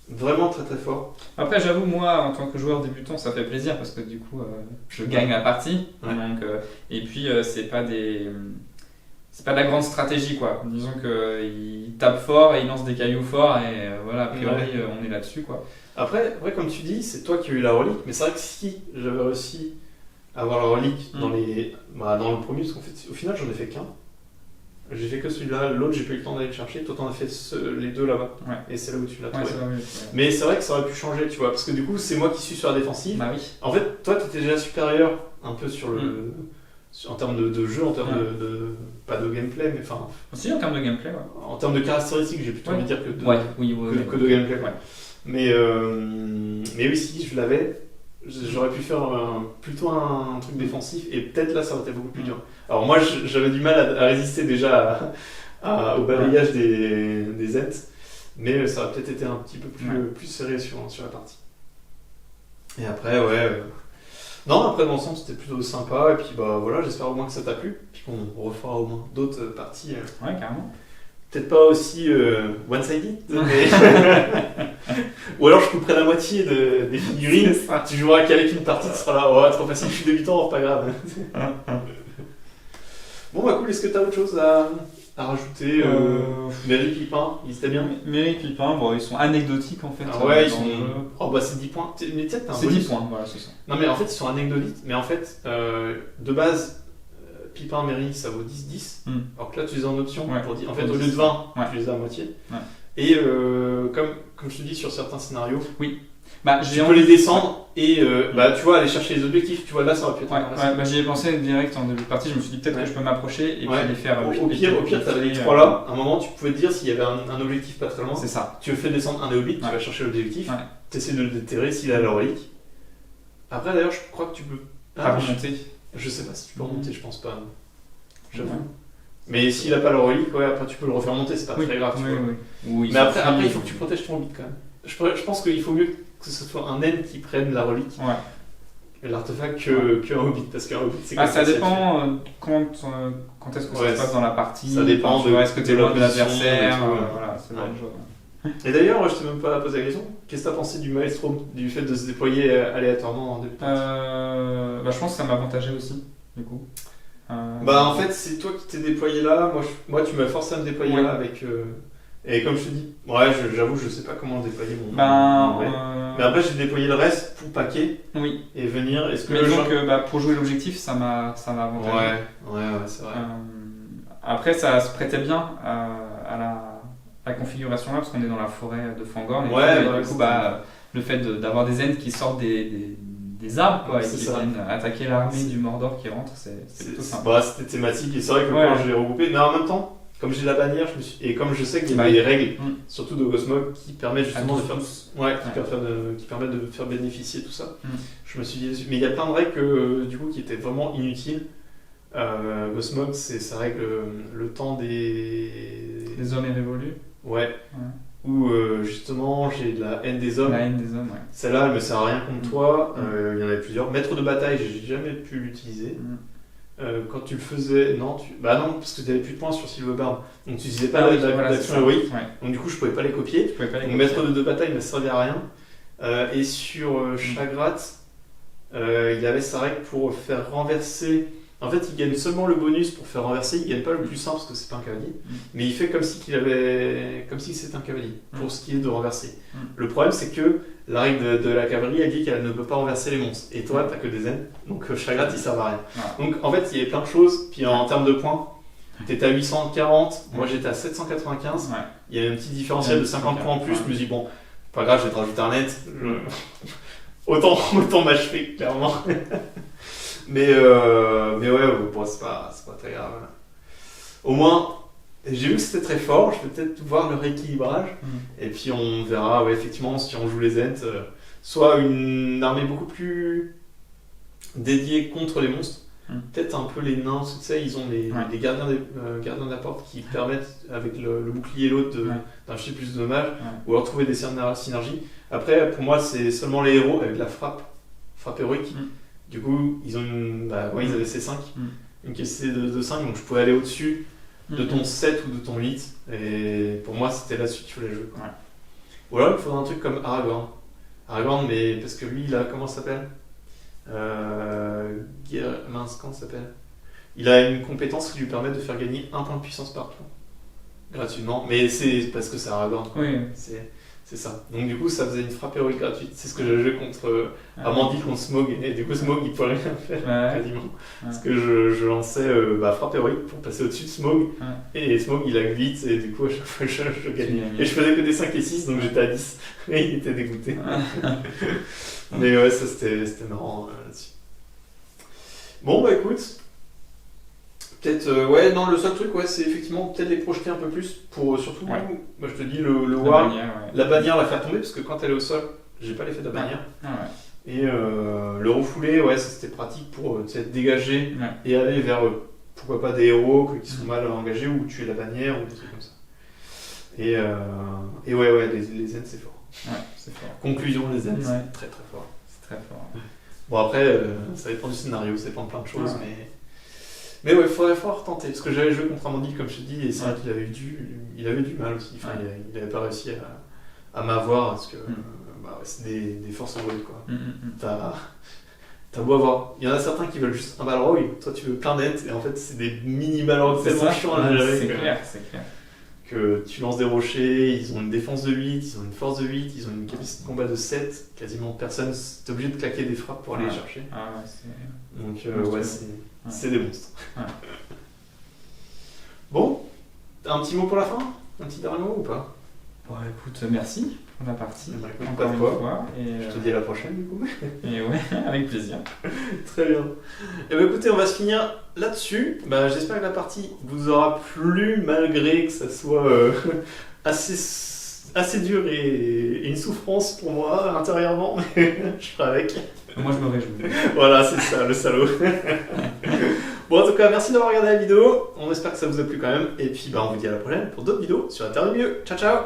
A: vraiment très très fort.
B: Après, j'avoue, moi, en tant que joueur débutant, ça fait plaisir parce que du coup, je gagne la partie. Donc, et puis, c'est pas de la grande stratégie, quoi. Disons qu'il tape fort et il lance des cailloux forts et voilà, a priori, on est là-dessus, quoi.
A: Après, comme tu dis, c'est toi qui as eu la relique, mais c'est vrai que si j'avais réussi à avoir la relique dans le premier, parce qu'en fait, au final, j'en ai fait qu'un. J'ai fait que celui-là, l'autre j'ai pas eu le temps d'aller le chercher, toi t'en as fait les 2 là-bas, et c'est là où tu l'as trouvé. Mais c'est vrai que ça aurait pu changer, tu vois, parce que du coup c'est moi qui suis sur la défensive.
B: Bah oui.
A: En fait, toi t'étais déjà supérieur un peu sur en termes de jeu, en termes pas de gameplay, mais enfin.
B: Aussi en termes de gameplay,
A: En termes de caractéristiques, j'ai plutôt envie de dire que de gameplay. Mais oui, si je l'avais, j'aurais pu faire plutôt un truc défensif et peut-être là ça aurait été beaucoup plus dur. Alors moi j'avais du mal à résister déjà au balayage des Ents, mais ça aurait peut-être été un petit peu plus serré sur la partie. Et après non, après dans l'ensemble c'était plutôt sympa et puis voilà, j'espère au moins que ça t'a plu, puis qu'on refera au moins d'autres parties.
B: Ouais, carrément.
A: Peut-être pas aussi one-sided, mais... ou alors je couperai la moitié des figurines, tu joueras qu'avec une partie, tu seras là, trop facile, je suis débutant, pas grave. Bon cool, est-ce que t'as autre chose à rajouter Merry Pipin, ils étaient bien.
B: Merry Pipin, ils sont anecdotiques en fait.
A: Ils sont... c'est 10 points. Mais c'est
B: 10 points, voilà, c'est ça.
A: Non mais en fait ils sont anecdotiques, mais en fait, de base... Pipin, Merry, ça vaut 10-10. Alors que là, tu les as en option pour dire. En fait, au lieu de 20, tu les as à moitié. Et comme je te dis, sur certains scénarios, tu peux les descendre et tu vois, aller chercher les objectifs. Tu vois, là, ça aurait pu être intéressant.
B: J'y ai pensé direct en début de partie. Je me suis dit peut-être que je peux m'approcher et puis les faire.
A: Au pire, tu avais les 3 là. À un moment, tu pouvais te dire s'il y avait un objectif pas très loin.
B: C'est ça.
A: Tu le fais descendre un des hobbits, tu vas chercher l'objectif. Tu essaies de le déterrer s'il a la relique. Après, d'ailleurs, je crois que tu peux
B: pas remonter.
A: Je sais pas si tu peux remonter, je pense pas. J'avoue. Mais s'il a pas le relique, après tu peux le refaire monter, c'est pas très grave. Mais après, il faut que tu protèges ton hobbit quand même. Je pense qu'il faut mieux que ce soit un naine qui prenne la relique. l'artefact qu'un Hobbit, parce qu'un Hobbit c'est
B: Ah,
A: comme
B: ça
A: c'est
B: dépend quand est-ce que ça
A: Ouais,
B: se passe dans la partie.
A: ça dépend
B: tu vois, est-ce que
A: de
B: tu es loin de
A: la position
B: l'adversaire,
A: et tout, ouais.
B: voilà, c'est
A: Ouais.
B: la même chose.
A: Et d'ailleurs, je t'ai même pas posé la question. Qu'est-ce que t'as pensé du Maelstrom, du fait de se déployer aléatoirement en début de partie
B: Je pense que ça m'avantageait aussi, du coup.
A: Bah en fait, c'est toi qui t'es déployé là. Moi tu m'as forcé à me déployer
B: Ouais.
A: là avec. Et comme je te dis, ouais, j'avoue, je sais pas comment déployer mon.
B: Ben,
A: vrai. Mais après, j'ai déployé le reste pour paquer
B: oui.
A: et venir. Est-ce que
B: Mais disons que pour jouer l'objectif, ça m'a avantagé.
A: Ouais, c'est vrai.
B: Après, ça se prêtait bien à la configuration là, parce qu'on est dans la forêt de Fangorn. Et
A: Ouais,
B: tout, et
A: ouais,
B: du coup,
A: c'est
B: le fait d'avoir des Ents qui sortent des arbres quoi, et
A: C'est
B: qui
A: ça.
B: viennent attaquer l'armée
A: C'est-
B: du Mordor qui rentre, c'est plutôt sympa.
A: Bah, c'était thématique et c'est vrai que
B: Ouais.
A: quand j'ai regroupé, mais en même temps, comme j'ai la bannière, et comme je sais qu'il y a
B: Bah,
A: des règles,
B: Mm.
A: surtout de Gosmog, qui permettent justement
B: À
A: de faire,
B: tous.
A: ouais,
B: Ouais.
A: qui permettent de faire bénéficier tout ça.
B: Mm.
A: Je me suis dit, mais il y a plein de règles du coup qui étaient vraiment inutiles. Gosmog, c'est ça règle le temps des
B: Les hommes et révolus.
A: ouais. Où justement j'ai de la haine des hommes.
B: La haine des hommes, ouais.
A: Celle-là, elle me sert à rien contre
B: Mm.
A: toi. Il y en avait plusieurs. Maître de bataille, j'ai jamais pu l'utiliser. Quand tu le faisais, bah non, parce que tu n'avais plus de points sur Silverbarb. Donc tu n'utilisais pas
B: Ah oui,
A: l'action
B: voilà, c'est ça.
A: héroïque.
B: Ouais.
A: Donc du coup, je pouvais pas les copier.
B: Tu pouvais pas les
A: Donc
B: copier.
A: maître de bataille ne me servait à rien. Et sur Chagrat, il avait sa règle pour faire renverser. En fait, il gagne seulement le bonus pour faire renverser. Il gagne pas le plus simple parce que c'est pas un cavalier. Mais il fait comme si c'était un cavalier pour ce qui est de renverser. Le problème, c'est que la règle de la cavalerie, elle dit qu'elle ne peut pas renverser les monstres. Et toi, t'as que des ailes. Donc Chagrat, il sert à rien.
B: Voilà.
A: Donc en fait, il y avait plein de choses. Puis en termes de points, t'étais à 840. Moi, j'étais à 795.
B: Ouais.
A: Il y a un petit différentiel de 50 points en plus. Je me dis, bon, pas grave, je vais te rajouter un net. Autant m'achever, clairement. mais ouais, bon, c'est pas très grave. Au moins, j'ai vu que c'était très fort. Je vais peut-être voir le rééquilibrage. Et puis on verra, ouais, effectivement, si on joue les Ents, soit une armée beaucoup plus dédiée contre les monstres. Peut-être un peu les nains, tu sais, ils ont les gardiens de la porte qui permettent, avec le bouclier et l'autre, d'infliger plus de dommages, ou alors trouver des synergies. Après, pour moi, c'est seulement les héros avec la frappe héroïque. Du coup, ils ont ils avaient C5, une capacité de 5, donc je pouvais aller au-dessus de ton 7 ou de ton 8, et pour moi, c'était là-dessus qu'il fallait jouer. Quoi.
B: Ouais.
A: Ou alors, il faudrait un truc comme Aragorn. Aragorn, mais parce que lui, il a, comment ça s'appelle mince, comment ça s'appelle Il a une compétence qui lui permet de faire gagner un point de puissance par tour. Gratuitement. Mais c'est parce que c'est Aragorn.
B: Oui.
A: C'est ça. Donc du coup, ça faisait une frappe héroïque gratuite. C'est ce que j'ai joué contre Amandil, contre Smaug. Et du coup, Smaug, il pouvait rien faire quasiment. Parce que je lançais frappe héroïque pour passer au-dessus de Smaug. Et Smaug, il a 8. Et du coup, à chaque fois, je gagnais. Et je faisais que des 5 et 6, donc j'étais à 10. Et il était dégoûté. Mais ouais, ça c'était marrant là-dessus. Bon, bah écoute. Peut-être, le seul truc, c'est effectivement peut-être les projeter un peu plus pour surtout, moi je te dis, le War, la bannière la faire tomber, parce que quand elle est au sol, j'ai pas l'effet de la bannière. Et le refouler, ça c'était pratique pour dégager et aller vers, pourquoi pas des héros qui sont mal engagés ou tuer la bannière ou des trucs comme ça. Et les Ents c'est fort.
B: Ouais, c'est fort.
A: Conclusion, les Ents c'est très très fort.
B: C'est très fort.
A: Bon après, ça dépend du scénario, ça dépend de plein de choses, mais ouais, il faudrait tenter, parce que j'avais joué contre Amandil, comme je te dis, et c'est vrai qu'il avait du mal aussi, enfin, il avait pas réussi à m'avoir, parce que c'est des forces en brut, quoi. T'as beau avoir... Il y en a certains qui veulent juste un Balrog, toi tu veux plein d'Ents, et en fait c'est des mini Balrogs tellement chiants à gérer.
B: C'est clair.
A: Que tu lances des rochers, ils ont une défense de 8, ils ont une force de 8, ils ont une capacité de combat de 7, quasiment personne, t'es obligé de claquer des frappes pour aller les chercher. Donc c'est des monstres. Bon, t'as un petit mot pour la fin ? Un petit dernier mot ou pas ?
B: Bon écoute, merci pour la partie.
A: Encore une fois.
B: Et
A: je te dis à la prochaine du coup.
B: Et ouais, avec plaisir.
A: Très bien. Et écoutez, on va se finir là-dessus. J'espère que la partie vous aura plu malgré que ça soit assez dur et une souffrance pour moi intérieurement, mais je ferai avec.
B: Moi je me réjouis.
A: Voilà, c'est ça, le salaud. Bon, en tout cas, merci d'avoir regardé la vidéo. On espère que ça vous a plu quand même. Et puis, on vous dit à la prochaine pour d'autres vidéos sur la Terre du Milieu. Ciao, ciao!